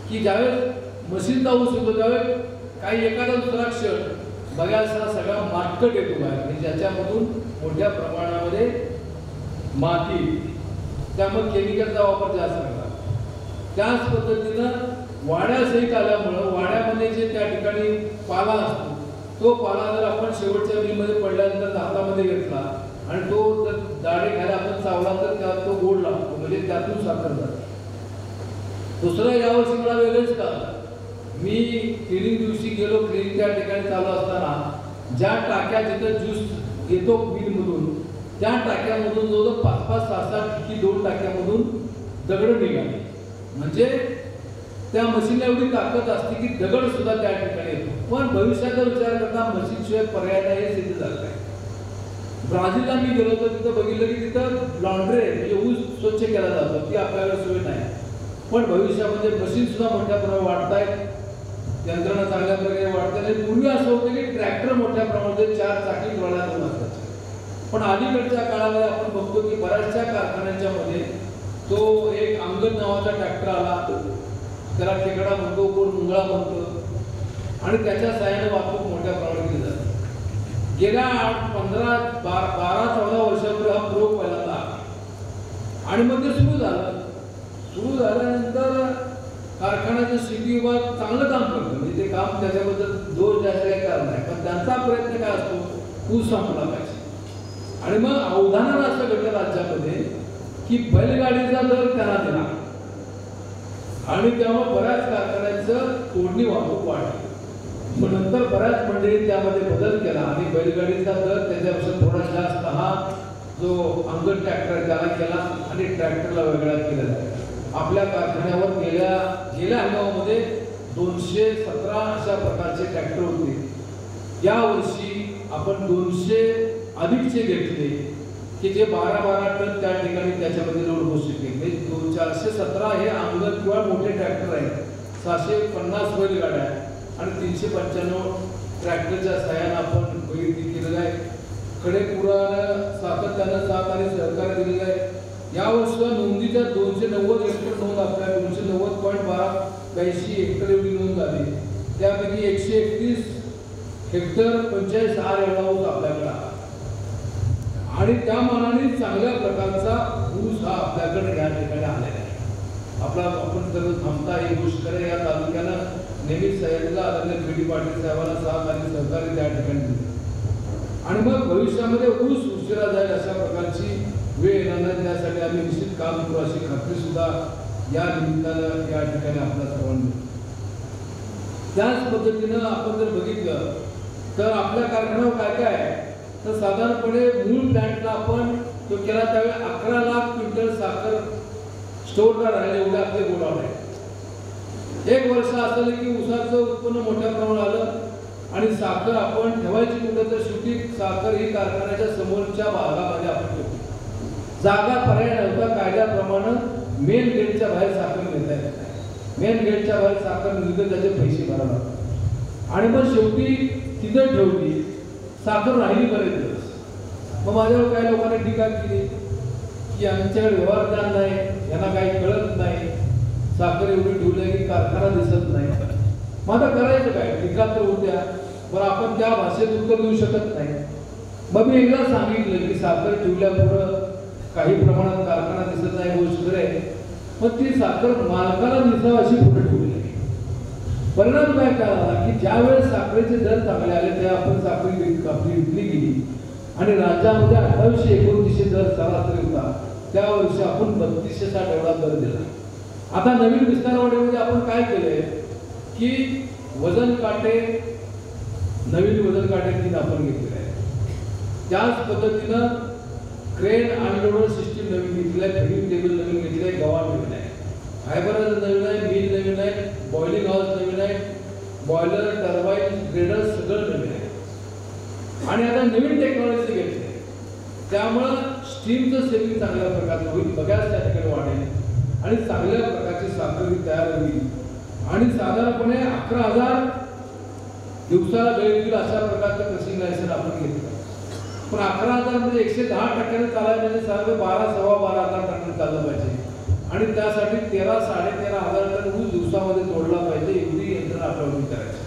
की ज्यावेळेस मशीनचा ऊस येतो त्यावेळेस काही एखादा दुसरा क्षण बघायचा सगळा मातकट येतो बाहेर, ज्याच्यामधून मोठ्या प्रमाणामध्ये माती, त्यामुळे केमिकलचा वापर जास्त झाला. त्याच पद्धतीनं वाड्यासहित आल्यामुळं वाड्यामध्ये जे त्या ठिकाणी पाला असतो तो पाला जर आपण शेवटच्या मिलमध्ये पडल्यानंतर हातामध्ये घेतला आणि तो जर दाढे खायला आपण चावला तर त्यात तो गोड लागतो, म्हणजे त्यातून साखर जाते. दुसरं यावर्षी मला वेगळंच कळलं. मी क्लिनिंग दिवशी गेलो, क्लिनिंग त्या ठिकाणी चालू असताना ज्या टाक्या जिथं ज्यूस येतो मिलमधून त्या टाक्यामधून जवळजवळ 5-5-6-6 ठिकी 2 टाक्यामधून दगड निघाले. म्हणजे त्या मशीनला एवढी ताकद असते की दगड सुद्धा त्या ठिकाणी येतो. पण भविष्याचा विचार करता मशीनशिवाय पर्याय नाही हे सिद्ध झालं आहे. ब्राझीलला मी गेलो तर तिथं बघितलं की तिथं लॉन्ड्री आहे, म्हणजे ऊस स्वच्छ केला जातो, ती आपल्याकडे सोय नाही. पण भविष्यामध्ये मशीन सुद्धा मोठ्या प्रमाणात वाढत आहेत. यंत्रणा चांगल्या प्रकारे वाढते आणि पूर्वी असं होतं की ट्रॅक्टर मोठ्या प्रमाणात 4 चाकी ट्रॉल्या 2 असायच्या. पण अलीकडच्या काळामध्ये आपण बघतो की बऱ्याचशा कारखान्यांच्या मध्ये तो एक अंगद नावाचा ट्रॅक्टर आला, त्याला ठेकडा म्हणतो, कोण मुंगळा म्हणतो आणि त्याच्या सहाय्याने वाहतूक मोठ्या प्रमाणात केली जाते. गेल्या 12-14 वर्षापूर्वी हा प्रयोग पहिल्यांदा आला आणि मग ते सुरू झाल्यानंतर कारखान्याचं शेती विभाग चांगलं काम करतो, म्हणजे ते काम त्याच्याबद्दल दोष द्यायचं काही कारण नाही, पण त्यांचा प्रयत्न काय असतो, ऊस संपला पाहिजे. आणि मग अवधानानं असं घडलं राज्यामध्ये की बैलगाडीचा दर त्यांना दिला आणि त्यामुळे बऱ्याच कारखान्यांचं तोडणी वाहतूक वाढली. मग नंतर बऱ्याच मंडळी त्यामध्ये बदल केला आणि बैलगाडीचा दर त्याच्यापेक्षा थोडा जास्त हा जो अंगद ट्रॅक्टर त्याला केला आणि ट्रॅक्टरला वेगळा केलेला आहे. आपल्या कारखान्यावर गेल्या हंगामामध्ये 217 अशा प्रकारचे ट्रॅक्टर होते. या वर्षी आपण 200 अधिकचे घेतले की जे 12-12 टन त्या ठिकाणी त्याच्यामध्ये लोड होऊ शकेल. 417 हे अंगद किंवा मोठे ट्रॅक्टर आहेत, 650 बैलगाड्या आणि 395 ट्रॅक्टरच्या सहाय्याने आपण खरेदी केलेलं आहे. खडेपुरानं सातत्यानं साथ आणि सहकार्य दिलेलं आहे. या वर्षी नोंदीच्या 290 हेक्टर नोंद आपल्या 290.82 हेक्टर एवढी नोंद झाली. त्यापैकी 131 हेक्टर 45 एवढा ऊस आपल्याकडे आला आणि त्या मानाने चांगल्या प्रकारचा ऊस हा आपल्याकडे या ठिकाणी आलेला आहे. आपण जर थांबता ही गोष्ट करा, या तालुक्यानं नेहमी सह्याद्रीला आदरणीय बी.डी. पाटील साहेबांना साथ आणि सहकार्य त्या ठिकाणी दिले आणि मग भविष्यामध्ये ऊस उशिरा जाईल अशा प्रकारची वेळ येणार नाही, त्यासाठी आम्ही निश्चित काम करू अशी खात्री सुद्धा या निमित्तानं या ठिकाणी आपल्या सर्वांनी. त्याच पद्धतीनं आपण जर बघितलं तर आपल्या कारखान्यावर काय काय आहे, तर साधारणपणे मूळ प्लॅन्टला आपण तो केला त्यावेळी 11 लाख क्विंटल साखर स्टोर राहिले एवढे आपले गोडाऊन आहे. एक वर्ष असलं की ऊसाचं उत्पन्न मोठ्या प्रमाणात आलं आणि साखर आपण ठेवायची कुठं, तर शेवटी साखर ही कारखान्याच्या समोरच्या भागामध्ये आपण ठेवतो. जागा पर्याय नव्हता, कायद्याप्रमाणे मेन गेटच्या बाहेर साखर नेता येत नाही. मेन गेटच्या बाहेर साखर निघत त्याचे पैसे भरावे लागतात आणि मग शेवटी तिथं ठेवली साखर राहिली बरेच दिवस. मग माझ्यावर काही लोकांनी टीका केली की आमच्याकडे व्यवहारदार नाही, यांना काही कळत नाही, साखर एवढी ठेवली की कारखाना दिसत नाही. मग आता करायचं काय, टीका तर होत्या, पण आपण त्या भाषेत उत्तर देऊ शकत नाही. मग मी एकदा सांगितलं की साखर ठेवल्यापुढं काही प्रमाणात कारखाना दिसत नाही, गोष्ट आहे, मग ती साखर मालकाला दिसावं अशी पुढे ठेवली. परिणाम काय झाला की ज्या वेळेस साखरेचे दर चांगले आले तेव्हा आपण साखर विकली गेली आणि राज्यामध्ये 2829 दर सरासरी होता, त्या वर्षी आपण 3260 एवढा दर दिला. आता नवीन विस्तारवाडीमध्ये आपण काय केलंय की वजन काटे, नवीन वजन काटे 3 आपण घेतलेले आहे. त्याच पद्धतीनं क्रेन अनलोडर सिस्टीम नवीन घेतली आहे, फिडिंग टेबल नवीन घेतले आहे, गव्हा नवीन आहे, फायबर नवीन आहे, मिल नवीन आहे, बॉइलिंग हाऊस नवीन आहे, बॉयलर, टर्बाईन, ग्रेडर सगळं नवीन आहे आणि आता नवीन टेक्नॉलॉजी घेतली. त्यामुळं स्टीमचं सेविंग चांगल्या प्रकारचं होईल, बघायला त्या ठिकाणी वाढेल आणि चांगल्या प्रकारची साखर तयार होईल आणि साधारणपणे 11,000 दिवसाला वेळ येईल अशा प्रकारचं क्रशिंग लायसन्स आपण घेतलं. पण 11,000 म्हणजे 110% चालायला म्हणजे साधारण 12,000-12,500 टन चाललं पाहिजे आणि त्यासाठी 13,000-13,500 टन ऊस दिवसामध्ये तोडला पाहिजे, एवढी यंत्रणा आपल्याला करायची.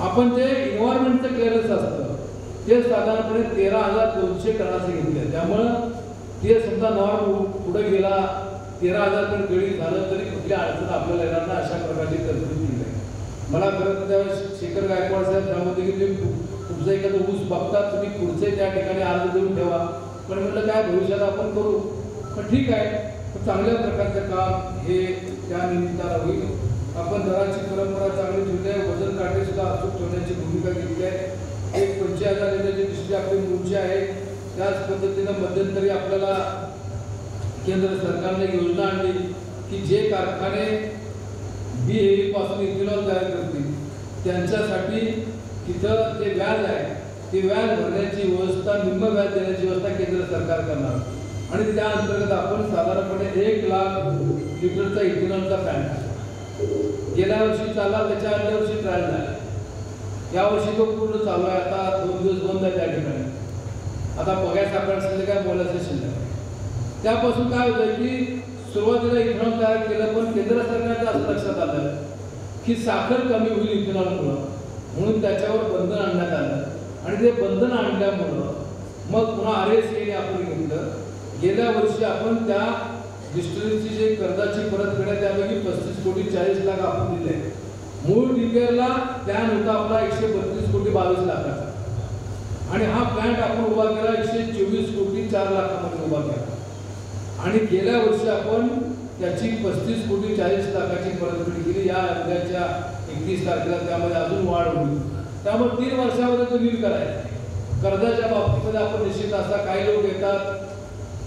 आपण जे एन्व्हायरमेंटचं क्लिअरन्स असतं ते साधारणपणे 13,200 टनाचे घेतले. त्यामुळं ते समजा नॉर्म पुढे गेला 13,000 टन गळी झालं तरी कुठली अडचण आपल्याला येणार नाही अशा प्रकारची तरतूद केली आहे. मला खरं त्यावेळेस शेखर गायकवाड साहेब त्यामध्ये की तुम्ही तुमचं एखादं ऊस बघता, तुम्ही पुढचे त्या ठिकाणी अर्ज देऊन ठेवा, पण म्हटलं काय भविष्यात आपण करू, पण ठीक आहे, चांगल्या प्रकारचं काम हे त्या निमित्तानं होईल. आपण दराची परंपरा चांगली ठेवली आहे, वजन काटे सुद्धा अचूक ठेवण्याची भूमिका घेतली आहे. एक 25,000 लिटरची पिशवी आपली मूळची आहे. त्याच पद्धतीनं मध्यंतरी आपल्याला केंद्र सरकारने योजना आणली की जे कारखाने BAE पासून इथेनॉल तयार करतील त्यांच्यासाठी तिथं जे व्याज आहे ते व्याज भरण्याची व्यवस्था, निम्म व्याज देण्याची व्यवस्था केंद्र सरकार करणार आणि त्या अंतर्गत आपण साधारणपणे 1 लाख लिटरचा इथेनॉलचा प्लॅन्ट गेल्या वर्षी चालला, त्याच्या आदल्या वर्षी ट्रायल झाला, यावर्षी तो पूर्ण चालू आहे. आता 2 दिवस बंद आहे त्या ठिकाणी. आता बघायचं साखर शिल्लक काय बोलायचं शिल्लक. त्यापासून काय होतं की सुरुवातीला इथेनॉल तयार केलं, पण केंद्र सरकारचं असं लक्षात आलं की साखर कमी होईल इथेनॉलमुळं, म्हणून त्याच्यावर बंधन आणण्यात आलं. आणि ते बंधन आणल्यामुळं मग पुन्हा RSA आपण घेतलं. गेल्या वर्षी आपण त्या डिस्टिलरीची जे कर्जाची परतफेड आहे त्यापैकी 35 कोटी 40 लाख आपण दिले. मूळ DPRला प्लॅन होता आपला 132 कोटी 22 लाखाचा, आणि हा प्लॅन्ट आपण उभा केला 124 कोटी 4 लाखामध्ये उभा केला. आणि गेल्या वर्षी आपण त्याची 35 कोटी 40 लाखाची परतफेड केली. या उद्याच्या 31 तारखेला त्यामध्ये अजून वाढ होईल. त्यामुळे 3 वर्षामध्ये तो नील करायचा. कर्जाच्या बाबतीमध्ये आपण निश्चित असा काही लोक येतात,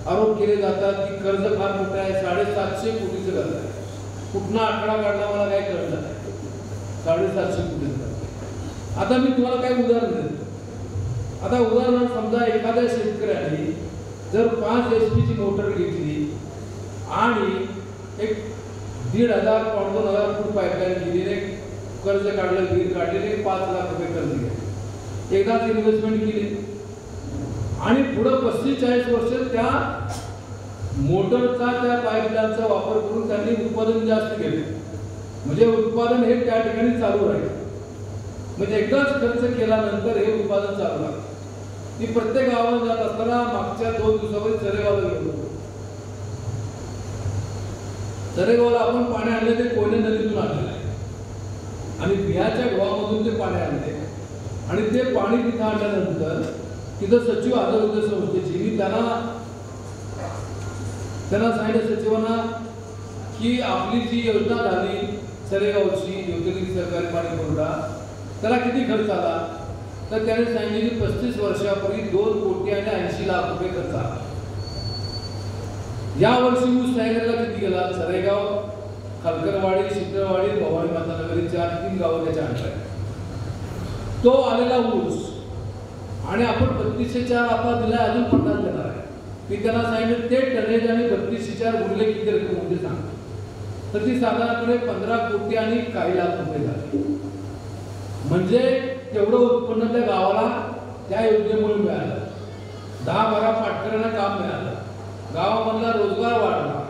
आरोप केले जातात की कर्ज फार मोठं आहे, 750 कोटीचं कर्ज आहे. कुठला आकडा काढला मला काही कळलं नाही. 750 कोटीचं कर्ज. आता मी तुम्हाला काही उदाहरण देतो. आता उदाहरण समजा एखाद्या शेतकऱ्याने जर 5 HP ची मोटर घेतली आणि एक 1,500 पाऊण 2,000 फूट पाईपलाईन केली, कर्ज काढलं, वीर काढलेले 5 लाख रुपये कर्ज घेतले, एकदाच इन्व्हेस्टमेंट केली आणि पुढं 35-40 वर्ष त्या मोटरचा त्या पाईपलाईनचा वापर करून त्यांनी उत्पादन जास्त केले. म्हणजे उत्पादन हे त्या ठिकाणी चालू राहील. म्हणजे एकदाच खर्च केल्यानंतर हे उत्पादन चालू राहील. मी प्रत्येक गावात जात असताना मागच्या 2 दिवसामध्ये चरेगावला गेलो. चरेगावला आपण पाणी आणले ते कोयना नदीतून आणलेलं आहे आणि बिहारच्या गावामधून ते पाणी आणले. आणि ते पाणी तिथं आणल्यानंतर तिथं सचिव हजर होते संस्थेची. मी त्यांना सांगितलं सचिवांना की आपली जी योजना झाली चरेगावची औद्योगिक सहकारी पाणी पुरवठा, त्याला किती खर्च आला. तर त्याने सांगितले की 35 वर्षापूर्वी 2 कोटी आणि 80 लाख रुपये खर्च आला. या वर्षी ऊस तयारीला किती गेला. चरेगाव, खालकरवाडी, शिकरवाडी, भवानी माता नगरी 3 गावं त्याच्या अंतर. तो आलेला ऊस आणि आपण 3204 आता दिला, अजून 50 देणार आहे. मी त्यांना सांगितलं ते टनेज आणि 3204 गुणले किती रक्कम होते सांगा. तर ती साधारणपणे 15 कोटी आणि काही लाख रुपये झाले. म्हणजे तेवढं उत्पन्न त्या गावाला त्या योजनेमुळे मिळालं. 10-12 पाटकऱ्यांना काम मिळालं, गावामधला रोजगार वाढला.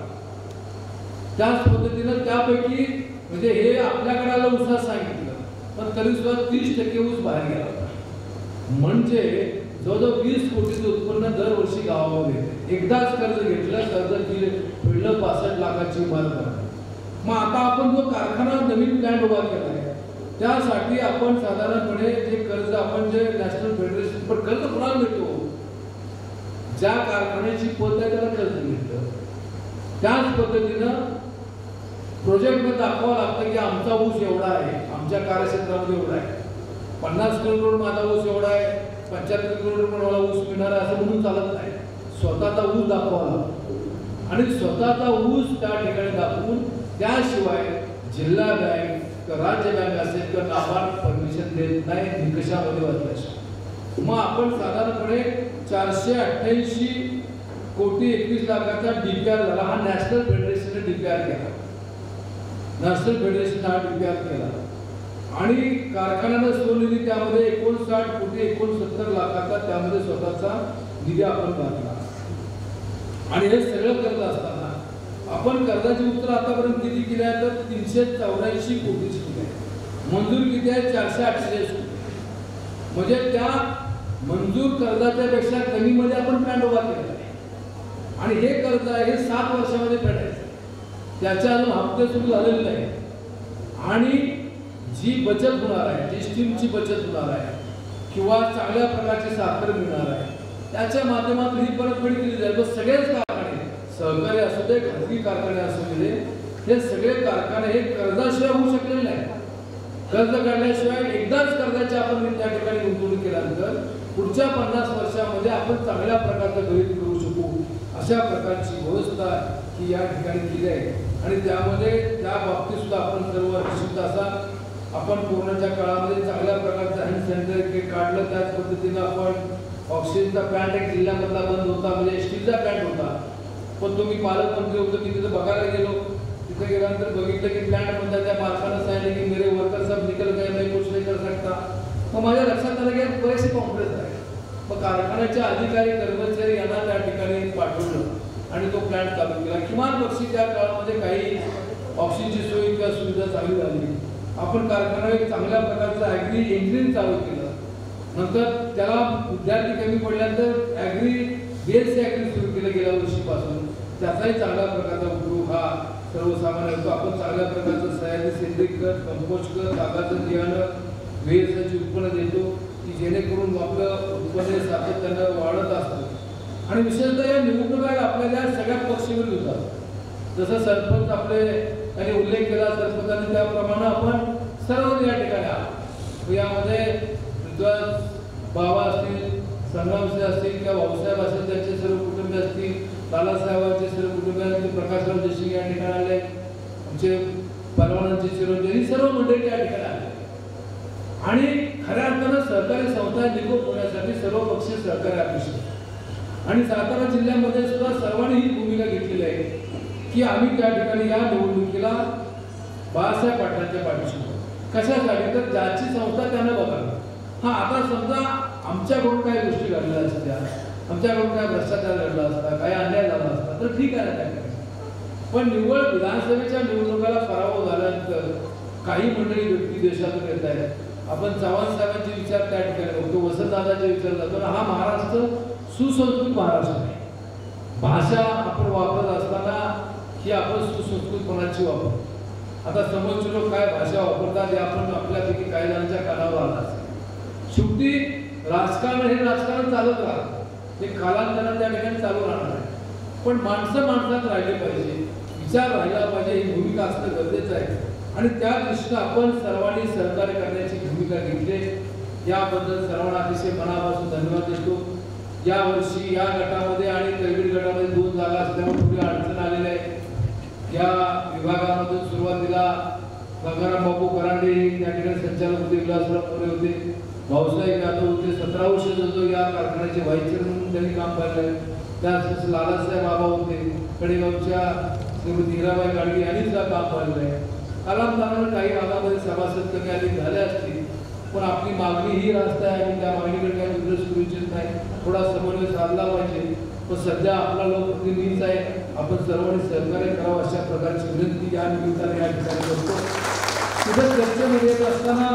त्याच पद्धतीनं त्यापैकी म्हणजे हे आपल्याकडे आलं ऊसात सांगितलं, पण तरी सुद्धा 30% ऊस बाहेर गेला. म्हणजे जवळजवळ 20 कोटीचं उत्पन्न दरवर्षी गावामध्ये येते. एकदाच कर्ज घेतलं, कर्ज फेडलं 65 लाखाची इमारत. मग आता आपण जो कारखाना नवीन प्लॅन्ट उभा केला आहे त्यासाठी आपण साधारणपणे जे कर्ज आपण जे नॅशनल फेडरेशन पण कर्ज कोणाला मिळतो, ज्या कारखान्याची पद आहे त्याला कर्ज मिळतं. त्याच पद्धतीनं प्रोजेक्टमध्ये दाखवावं लागतं की आमचा ऊस एवढा आहे, आमच्या कार्यक्षेत्रामध्ये एवढा आहे, 50 किलोमीटर माझा ऊस एवढा आहे, 75 किलोमीटर मला ऊस मिळणार आहे असं म्हणून चालत नाही. स्वतःचा ऊस दाखवावा लागतो आणि स्वतःचा ऊस त्या ठिकाणी दाखवून त्याशिवाय जिल्हा बँक, राज्य बँक असेल किंवा नाबार्ड परमिशन देत नाही निकषामध्ये वाचल्याशिवाय. मग आपण साधारणपणे 488 कोटी 21 लाखाचा DPR झाला. हा नॅशनल फेडरेशनने DPR केला. नॅशनल फेडरेशन हा DPR केला आणि कारखान्यानं स्वनिधी त्यामध्ये 59 कोटी 69 लाखाचा त्यामध्ये स्वतःचा निधी आपण घातला. आणि हे सगळं करत असताना आपण कर्जाची उत्तर आतापर्यंत किती केली आहे तर 384 कोटीची केली आहे. मंजूर किती आहे 448 कोटी. म्हणजे त्या मंजूर कर्जाच्या पेक्षा कमीमध्ये आपण प्लॅन उभा केला आहे. आणि हे कर्ज आहे हे 7 वर्षामध्ये फेडायचं. त्याच्या अजून हप्ते सुरू झालेले नाही. आणि जी बचत होणार आहे, जी स्टीमची बचत होणार आहे किंवा चांगल्या प्रकारची साखर मिळणार आहे त्याच्या माध्यमातून ही परतफेड केली जाईल. सगळेच कारखाने, सहकारी असू दे, खाजगी कारखाने असू दे, हे सगळे कारखाने हे कर्जाशिवाय होऊ शकलेले नाही. कर्ज काढल्याशिवाय एकदाच कर्जाची आपण त्या ठिकाणी गुंतवणूक केल्यानंतर पुढच्या 50 वर्षामध्ये आपण चांगल्या प्रकारचं गणित करू शकू अशा प्रकारची व्यवस्था ही या ठिकाणी केली आहे. आणि त्यामध्ये त्या बाबतीत सुद्धा आपण सर्व निश्चित असा आपण कोरोनाच्या काळामध्ये चांगल्या प्रकारचं हँड सॅनिटायझर काढलं. त्याच पद्धतीनं आपण ऑक्सिजनचा प्लॅन्ट एक जिल्ह्यामधला बंद होता, म्हणजे स्टीलचा प्लॅन्ट होता. पण तुम्ही पालकमंत्री होतो की तिथं बघायला गेलो, तिथे गेल्यानंतर बघितलं की प्लॅन्ट बंद आहे. त्या कारखान्याचे अधिकारी कर्मचारी यांना त्या ठिकाणी पाठवलं आणि तो प्लॅन्ट चालू केला. किमान पक्षी त्या काळामध्ये काही ऑक्सिजनची सोय किंवा सुविधा चालू झाली. आपण कारखाना एक चांगल्या प्रकारचं ॲग्री इंजिनिअरिंग चालू केलं. नंतर त्याला विद्यार्थी कमी पडल्यानंतर ॲग्री BSc ॲग्री सुरू केलं गेल्या वर्षीपासून. त्याचाही चांगल्या प्रकारचा उपयोग हा सर्वसामान्य होतो. आपण चांगल्या प्रकारचं सह्याद्री सेंद्रिय खत, कंपोस्ट खत, तागाचं बियाणं, VSची उत्पन्न देतो की जेणेकरून आपलं उत्पन्न सातत्यानं वाढत असतं. आणि विशेषतः या निवडणुका आपल्याला सगळ्या पक्षावर होतात. जसं सरपंच आपले त्यांनी उल्लेख केला सरपंचाने त्याप्रमाणे आपण सर्व या ठिकाणी आहोत. यामध्ये विद्वान बाबा असतील, संग्रामसिंह असतील किंवा भाऊसाहेब असतील त्यांचे सर्व कुटुंबीय असतील, लालासाहेबांचे सर्व कुटुंबीय असतील, प्रकाशराव देशमुख या ठिकाणी आले, आमचे परवानांचे चिरंजीव, ही सर्व मंडळी त्या ठिकाणी आले. आणि खऱ्या अर्थानं सहकारी संस्था निकोप होण्यासाठी सर्व पक्षीय सहकार्य अपेक्षित. आणि सातारा जिल्ह्यामध्ये सुद्धा सर्वांनी ही भूमिका घेतलेली आहे की आम्ही त्या ठिकाणी या निवडणुकीला बाळासाहेब पाटलांच्या पाठीशी. कशासाठी तर ज्याची संस्था त्यांना बघा. हा आता समजा आमच्याकडून काही गोष्टी घडल्या असत्या, आमच्याकडून काय भ्रष्टाचार घडला असता, काही अन्याय झाला असता तर ठीक आहे ना त्या ठिकाणी. पण निव्वळ विधानसभेच्या निवडणुकाला पराभव झाल्यानंतर काही मंडळी व्यक्ती देशातून येत आहेत. आपण चव्हाण साहेबांचे विचार त्या ठिकाणी बघतो, वसंतदादाचे विचार जातो. हा महाराष्ट्र सुसंस्कृत महाराष्ट्र आहे. भाषा आपण वापरत असताना ही आपण सुसंस्कृतपणाची वापरतो. आता समोरचे लोक काय भाषा वापरतात हे आपण आपल्यापैकी काही जणांच्या कानावर आला असेल. शेवटी राजकारण हे राजकारण चालत राहतं, ते कालांतराने त्या ठिकाणी चालू राहणार आहे. पण माणसं माणसात राहिले पाहिजे, विचार राहिला पाहिजे, ही भूमिका असणं गरजेचं आहे. आणि त्या दृष्टीनं आपण सर्वांनी सहकार्य करण्याची भूमिका घेतली. याबद्दल सर्वांना अतिशय मनापासून धन्यवाद देतो. या वर्षी या गटामध्ये आणि कैबीड गटामध्ये 2 जागा असल्यामुळे थोडी अडचण आलेली आहे. या विभागामधून सुरुवातीला गंगाराम बापू करांडे त्या ठिकाणी संचालक होते, विलासराव मोरे होते, भाऊसाहेब यादव होते. 17 वर्ष जवळ या कारखान्याचे व्हाईस चेअरमन म्हणून त्यांनी काम पाहिलं. त्याच लालासाहेब बाबा होते, कडेगावच्या श्रीमती हिराबाई गाडगे यांनी सुद्धा काम पाहिलं आहे. कालांतरानं काही भागामध्ये सभासद कमी अधिक झाले असतील, पण आपली मागणी ही रास्त आहे आणि त्या मागणीकडे काही दुर्लक्ष करू इच्छित नाही. थोडा समन्वय साधला पाहिजे. पण सध्या आपला लोकप्रतिनिधीच आहे, आपण सर्वांनी सहकार्य करावं अशा प्रकारची विनंती या निमित्ताने या ठिकाणी करतो. तिथं चर्चेमध्ये येत असताना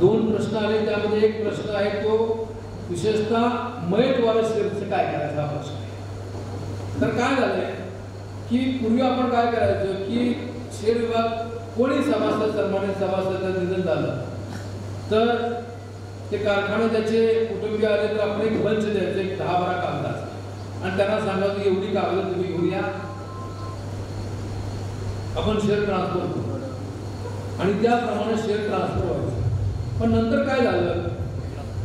2 प्रश्न आले. त्यामध्ये एक प्रश्न आहे तो विशेषतः मयतवाला शेअरचं काय करायचं हा प्रश्न आहे. तर काय झालंय की पूर्वी आपण काय करायचं की शेअर विभाग कोणी सभासद सन्मानित सभासदाचं निधन झालं तर ते कारखाने त्याचे कुटुंबीय आले तर आपण एक बंच द्यायचं, एक 10-12 कागदाचं, आणि त्यांना सांगायचं की एवढी कागद तुम्ही घेऊन या, आपण शेअर ट्रान्सफर करू. आणि त्याप्रमाणे शेअर ट्रान्सफर व्हायचं. पण नंतर काय झालं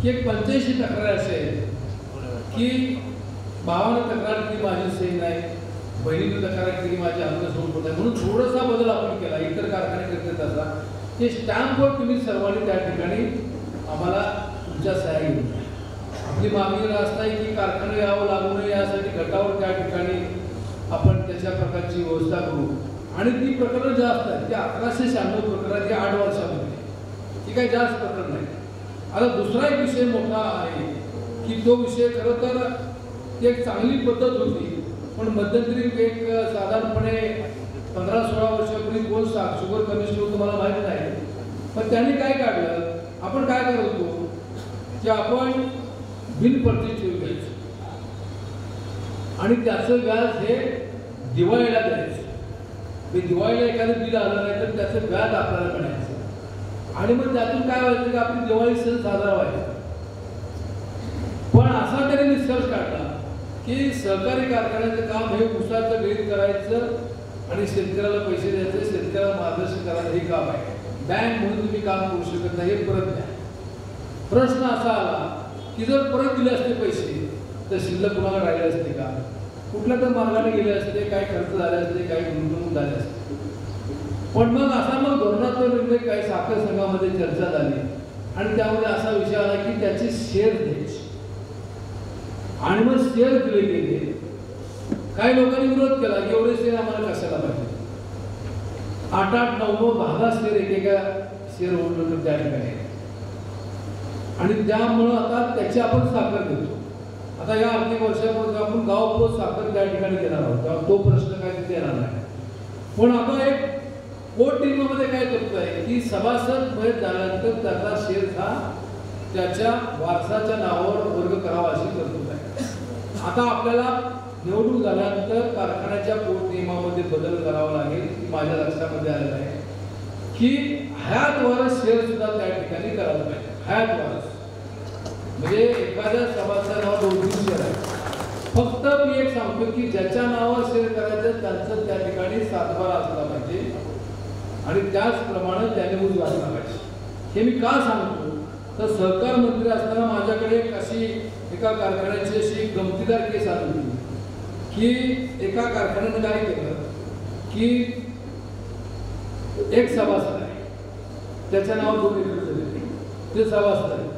की एक 85 तक्रार असे आहेत की भावानं तक्रार केली माझी सही नाही, बहिणीने तक्रार केली माझी हक्क सोडत नाही, म्हणून थोडासा बदल आपण केला. इतर कारखाने करते तसा ते स्टॅम्पवर तुम्ही सर्वांनी त्या ठिकाणी आम्हाला तुमच्या सह्या घेऊन आपली मागणी रास्त आहे की कारखाना यावं लागू नये यासाठी गटावर त्या ठिकाणी आपण त्याच्या प्रकारची व्यवस्था करू. आणि ती प्रकरणं जास्त आहेत, ती 1196 प्रकरण, ती 8 वर्षामध्ये, ती काही जास्त प्रकरण नाही. आता दुसरा एक विषय मोठा आहे की तो विषय खरं तर ती एक चांगली पद्धत होती, पण मध्यंतरी एक साधारणपणे 15-16 वर्षापूर्वी कोण शुगर कमिशन तुम्हाला माहीत नाही, पण त्यांनी काय काढलं, आपण काय करत होतो की आपण बिनपरती ठेवून घ्यायचं आणि त्याचं व्याज हे दिवाळीला द्यायचं. दिवाळीला एखादं बिल आलं नाही तर त्याचं व्याज आपल्याला मिळायचं आणि मग त्यातून काय व्हायचं की आपली दिवाळी सण साजरा व्हायचा. पण असा तरी निष्कर्ष काढला की सहकारी कारखान्याचं काम हे उसाचं बेरीज करायचं आणि शेतकऱ्याला पैसे द्यायचे, शेतकऱ्याला मार्गदर्शन करायचं हे काम आहे. बँक म्हणून तुम्ही काम करू शकत नाही, हे परत द्या. प्रश्न असा आला की जर परत दिले असते पैसे तर शिल्लक कुणाला राहिले असते का, कुठल्या तर मार्गाने गेले असते, काही खर्च झाले असते, काही गुंतवणूक झाले असते. पण मग असा धोरणात्मक निर्णय काही साखर संघामध्ये चर्चा झाली आणि त्यामध्ये असा विषय आला की त्याचे शेअर द्यायचे आणि मग शेअर दिले गेले. काही लोकांनी विरोध केला की एवढे शेअर आम्हाला कशाला पाहिजे. 8-8, 9-9, 10 शेअर एकेका शेअर होल्डर त्या ठिकाणी. आणि त्यामुळं आता त्याची आपण साखर देतो. आता या आर्थिक वर्षामध्ये आपण गाव पोच साखर त्या ठिकाणी देणार आहोत, तेव्हा तो प्रश्न काय तिथे येणार नाही. पण आता एक कोर्ट टीममध्ये काय करतोय की सभासद वय झाल्यानंतर त्याचा शेअर हा त्याच्या वारसाच्या नावावर वर्ग करावा अशी तरतूद आहे. आता आपल्याला निवडणूक झाल्यानंतर कारखान्याच्या कोर्ट नियमामध्ये बदल करावा लागेल, की माझ्या लक्षामध्ये आलेलं आहे की हयात वारस शेअर सुद्धा त्या ठिकाणी करायला पाहिजे. हयात वारस म्हणजे एखाद्या सभासदावर 2-3 शेअर आहे. फक्त मी एक सांगतो की ज्याच्या नावावर शेअर करायचं त्यांचं त्या ठिकाणी सातबारा असला पाहिजे आणि त्याचप्रमाणे त्याने ऊस घातला पाहिजे. हे मी का सांगतो तर सहकार मंत्री असताना माझ्याकडे अशी एका कारखान्याची अशी गमतीदार केस आली होती की एका कारखान्याने काय केलं की एक सभासद आहे, त्याच्या नावावर 2 एकर जमीन, ते सभासद आहे,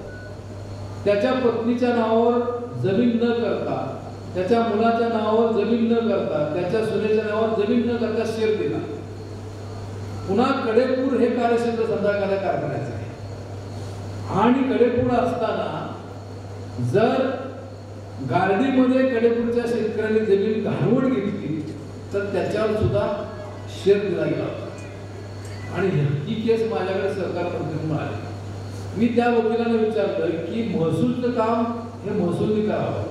त्याच्या पत्नीच्या नावावर जमीन न करता, त्याच्या मुलाच्या नावावर जमीन न करता, त्याच्या सुनेच्या नावावर जमीन न करता शेअर दिला. पुन्हा कडेपूर हे कार्यक्षेत्र संध्याकाळच्या कारखान्याचं आहे आणि कडेपूर असताना जर गार्डीमध्ये कडेपूरच्या शेतकऱ्यांनी जमीन घालवून घेतली तर त्याच्यावर सुद्धा शेअर दिला गेला होता. आणि ही केस माझ्याकडे सहकार मंत्र्यांना आली. मी त्या वकिलाने विचारलं की महसूलचं काम हे महसूलने करावं,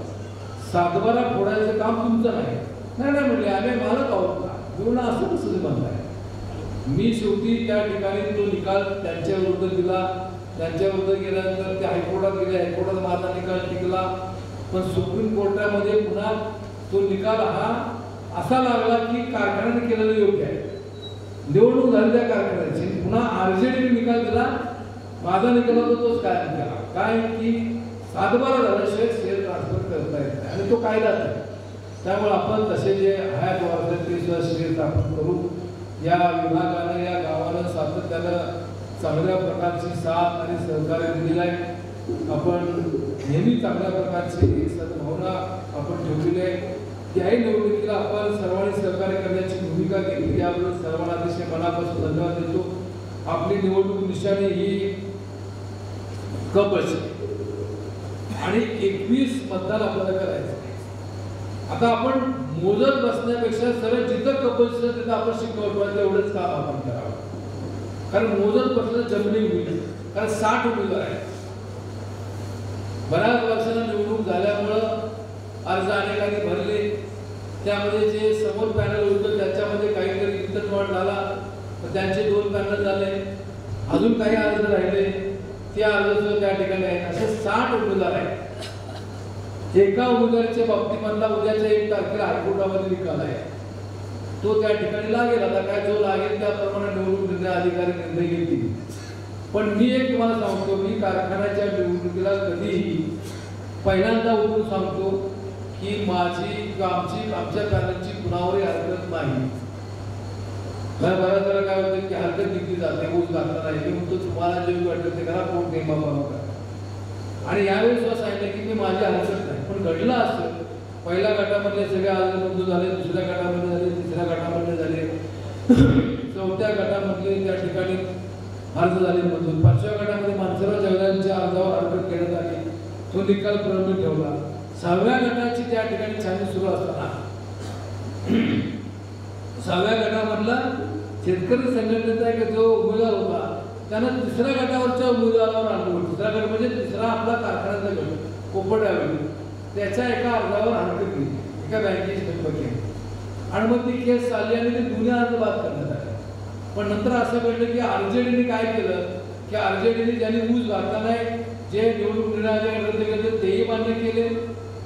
सातबारा फोडायचं काम तुमचं नाही. नाही म्हणले आम्ही मालक आहोत का? म्हणून असं कसं म्हणताय. मी शेवटी त्या ठिकाणी तो निकाल त्यांच्या विरुद्ध दिला. त्यांच्या विरुद्ध गेल्यानंतर ते हायकोर्टात गेले, हायकोर्टात माझा निकाल टिकला. पण सुप्रीम कोर्टामध्ये पुन्हा तो निकाल हा असा लागला की कारखान्याने केलेलं योग्य आहे. निवडणूक झाली त्या कारखान्याची, पुन्हा आरजेडीने निकाल दिला. माझा निकाल होता तोच कायम केला. काय की सातबारा झाल्याशिवाय शेअर ट्रान्सफर करता येत नाही आणि तो कायदाच आहे. त्यामुळे आपण तसे जे हयात वारसात ते सुद्धा शेअर ट्रान्सफर करू. या विभागानं या गावानं सातत्यानं चांगल्या प्रकारची साथ आणि सहकार्य दिलेलं आहे. आपण नेहमी चांगल्या प्रकारची सद्भावना आपण ठेवलेली आहे. त्याही निवडणुकीला आपण सर्वांनी सहकार्य करण्याची भूमिका घेतली, याबद्दल सर्वांना अतिशय मनापासून धन्यवाद देतो. आपली निवडणूक निशाणी ही कपच आणि 21 मतदान आपल्याला करायचं. आता आपण मोजत बसण्यापेक्षा सरळ जिथं कपच तिथं आपण शिकवतो एवढंच काम आपण करावं. कारण मोजत बसलं जमिनी होईल, कारण 60 उमेदवार आहेत. बऱ्याच वर्षांना निवडणूक झाल्यामुळं अर्ज अनेकांनी भरले. त्यामध्ये जे समोर पॅनल होतं त्याच्यामध्ये काहीतरी इतरवाढ झाला तर त्यांचे 2 पॅनल झाले. अजून काही अर्ज राहिले, ते अर्ज त्या ठिकाणी आहेत. असे 60 उमेदवार आहेत. एका उमेदवाराच्या बाबतीमधला उद्याच्या 1 तारखेला हायकोर्टामध्ये निकाल आहे, तो त्या ठिकाणी लागेल. आता काय जो लागेल त्याप्रमाणे निवडणूक निर्णय अधिकारी निर्णय घेतील. पण मी एक तुम्हाला सांगतो, मी कारखान्याच्या निवडणुकीला कधीही पहिल्यांदा उठून सांगतो की आमच्या पॅनलची कुणावरही हरकत नाही. बऱ्याच वेळा काय होतं की हरकत दिली जाते, ऊस घातला नाही. मी म्हणतो तुम्हाला जे वाटतं ते करा, कोण नेमाप्रमाणे करा. आणि यावेळेस असं सांगितलं की मी माझी हरकत नाही. पण घडलं असं, पहिल्या गटामधले सगळे अर्ज मंजूर झाले, दुसऱ्या गटामध्ये झाले, तिसऱ्या गटामध्ये झाले, 4थ्या गटामधले त्या ठिकाणी अर्ज झाले मंजूर, 5व्या गटामध्ये मानसराव जगदाळेंच्या अर्जावर हरकत घेण्यात आली, तो निकाल प्रलंबित ठेवला. 6व्या गटाची त्या ठिकाणी छाननी सुरू असताना 6व्या गटामधला शेतकरी संघटनेचा एक जो उमेदवार होता त्यानं 3ऱ्या गटावरच्या उमेदवारावर आणलं. 3रा गट म्हणजे 3रा आपला कारखान्याचा गट कोपरड्यावर, त्याच्या एका अर्जावर हरकत घेतली एका बँकेची थकबाकी. आणि मग ती केस चालली आणि ते दोन्ही अर्ज बाद करण्यात आले. पण नंतर असं घडलं की आरजेडीने काय केलं की आरजेडीने ज्यांनी ऊस घातला नाही, जे निवडणूक निर्णय रद्द केले तेही मान्य केले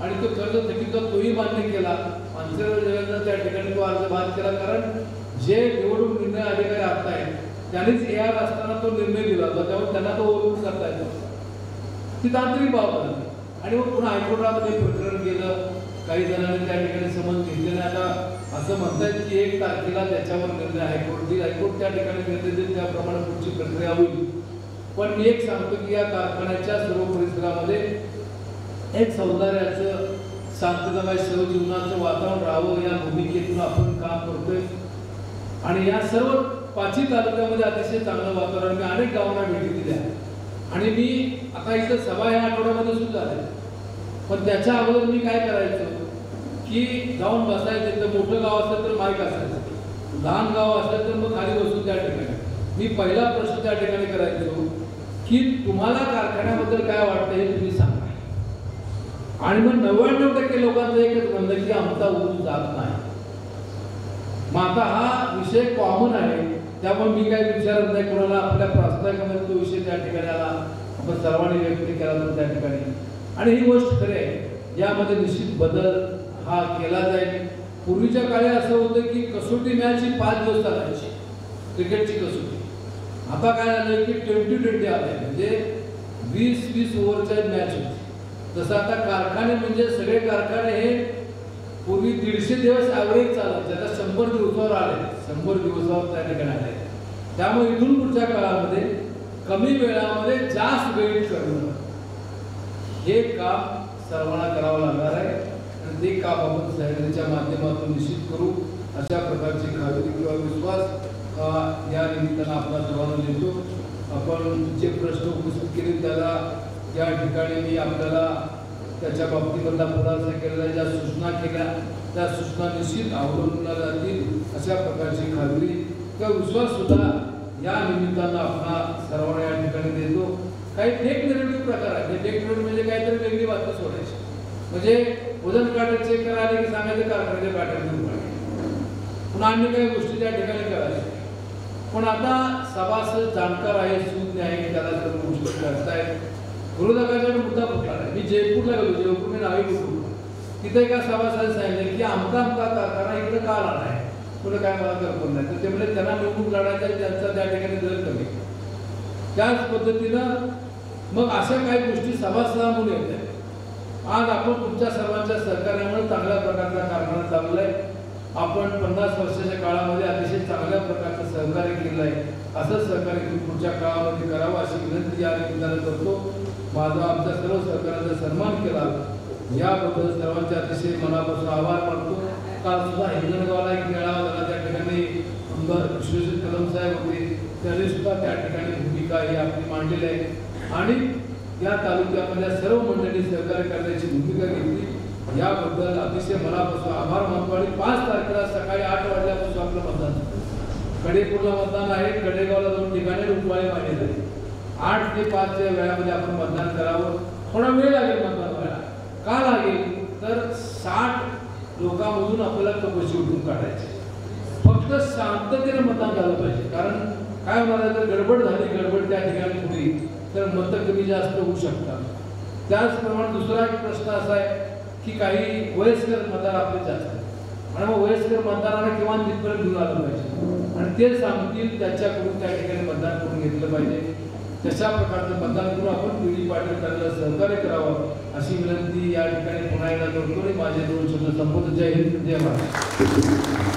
आणि तो कर्ज थकीचा तोही मान्य केला. मानसराव जगदाळे त्या ठिकाणी तो अर्ज बाद केला. कारण जे निवडणूक निर्णय अधिकारी आता आहेत त्यांनीच एआर असताना तो निर्णय दिला होता, त्यामुळे त्यांना तो ओळखून करता येत नव्हता. ती तांत्रिक बाब झाली. आणि मग पुन्हा हायकोर्टामध्ये प्रकरण गेलं. काही जणांनी त्या ठिकाणी समज घेतलेला. आता असं म्हणतात की 1 तारखेला त्याच्यावर निर्णय हायकोर्ट त्या ठिकाणी निर्णय देईल, त्याप्रमाणे पुढची प्रक्रिया होईल. पण मी एक सांगतो की या कारखान्याच्या सर्व परिसरामध्ये एक सौंदर्याचं शांततामय सहजीवनाचं वातावरण राहावं या भूमिकेतून आपण काम करतोय. आणि या सर्व 5ही तालुक्यामध्ये अतिशय चांगलं वातावरण. मी अनेक गावांना भेटी दिल्या आणि मी आता इथं सभा या आठवड्यामध्ये सुद्धा आहे, पण त्याच्या अगोदर मी काय करायचं की जाऊन बसायचं. तर मोठं गाव असेल तर माईक असायचं, लहान गाव असेल तर मग खाली बसून त्या ठिकाणी मी पहिला प्रश्न त्या ठिकाणी करायचो की तुम्हाला कारखान्याबद्दल काय वाटतं हे तुम्ही सांगा. आणि मग 99% लोकांचं एकच म्हणणं की आमचा ऊस जात नाही. मग आता हा विषय कॉमन आहे, त्यामुळे मी काय विचारत नाही कोणाला. आपल्या प्रास्ताविकामध्ये तो विषय त्या ठिकाणी आला, आपण सर्वांनी व्यक्त केला तो त्या ठिकाणी. आणि ही गोष्ट खरी आहे, यामध्ये निश्चित बदल हा केला जाईल. पूर्वीच्या काळी असं होतं की कसोटी मॅच ही 5 दिवस चालायची, क्रिकेटची कसोटी. आता काय झालं की 20-20 आले, म्हणजे 20-20 ओव्हरच्या मॅच होती. तसं आता कारखाने म्हणजे सगळे कारखाने हे पूर्वी 150 दिवस ॲव्हरेज चालायचे, आता 100 दिवसावर आले, 100 दिवसावर त्या ठिकाणी आले. त्यामुळे इथून पुढच्या काळामध्ये कमी वेळामध्ये जास्त वेळ करणं हे काम सर्वांना करावं लागणार आहे. आणि ते काम आपण सह्याद्रीच्या माध्यमातून निश्चित करू, अशा प्रकारची खात्री किंवा विश्वास या निमित्तानं आपला सर्वांना देतो. आपण जे प्रश्न उपस्थित केले त्याला या ठिकाणी मी आपल्याला त्याच्या बाबतीमधला खुलासा केलेला, ज्या सूचना केल्या त्या सूचना निश्चित अवलंबल्या जातील अशा प्रकारची खात्री किंवा विश्वास सुद्धा या निमित्तानं आपण सर्वांना या ठिकाणी देतो. काही फेक नेगेटिव्ह प्रकार आहेत. फेक नेगेटिव्ह म्हणजे काहीतरी वेगळी बातमी सोडायची, म्हणजे वजन काटा चेक करायला की सांगायचं कारखान्याच्या काट्यातून पुन्हा अन्य काही गोष्टी त्या ठिकाणी करायच्या. पण आता सभासद जाणकार आहे, सूज्ञ आहे, त्याला सर्व गोष्टी करतायत. विरोधकाचा मुद्दा फुटला आहे. मी जयपूरला गेलो, जयपूर मी नावी बोलतो, तिथे एका सभासदाने सांगितलं की आमचा कारखाना इकडे का आला नाही, पुढे काय मला कल्पना नाही. तर ते म्हणजे त्यांना निवडणूक लढायचा, त्यांचा त्या ठिकाणी दर कमी. त्याच पद्धतीनं मग अशा काही गोष्टी सभासदांमुळे येत आहेत. आज आपण तुमच्या सर्वांच्या सहकार्यामुळे चांगल्या प्रकारचा कारखाना चालवला आहे. आपण 50 वर्षाच्या काळामध्ये अतिशय चांगल्या प्रकारचं सहकार्य केलं आहे. असं सहकार्य तुम्ही पुढच्या काळामध्ये करावं अशी विनंती या निमित्तानं करतो. माझा आमच्या सर्व सहकार्याचा सन्मान केला याबद्दल सर्वांचे अतिशय मनापासून आभार मानतो. काल सुद्धा हिंगणगावला एक मेळावा झाला, त्या ठिकाणी विश्वजित कदम साहेब होते, त्यांनी सुद्धा त्या ठिकाणी भूमिका ही आपली मांडलेली आहे. आणि या तालुक्यामधल्या सर्व मंडळी सहकार्य करण्याची भूमिका घेतली याबद्दल अतिशय मनापासून आभार मानतो. आणि 5 तारखेला सकाळी 8 वाजल्यापासून आपलं मतदान, कडेपूरला मतदान आहे, कडेगावला 2 ठिकाणी रुपये मांडले आहे. 8 ते 5 या वेळामध्ये आपण मतदान करावं. थोडा वेळ लागेल मतदान व्हायला. का लागेल तर 60 लोकांमधून आपल्याला कपशी उठून काढायचे. फक्त शांततेने मतदान झालं पाहिजे. कारण काय होणार आहे, जर गडबड झाली, गडबड त्या ठिकाणी होती तर मतं कमी जास्त होऊ शकतात. त्याचप्रमाणे दुसरा एक प्रश्न असा आहे की काही वयस्कर मतदार आपले जास्त आहेत आणि मग वयस्कर मतदारांना किमान तिथपर्यंत घेऊन आलं पाहिजे आणि ते सांगतील त्याच्याकडून त्या ठिकाणी मतदान करून घेतलं पाहिजे. तशा प्रकारचं मतदान करून आपण पिढी पाटील त्यांना सहकार्य करावं अशी विनंती या ठिकाणी पुन्हा एकदा करतो. माझे 2 शब्द संबोधित. जय हिंद, जय महाराष्ट्र.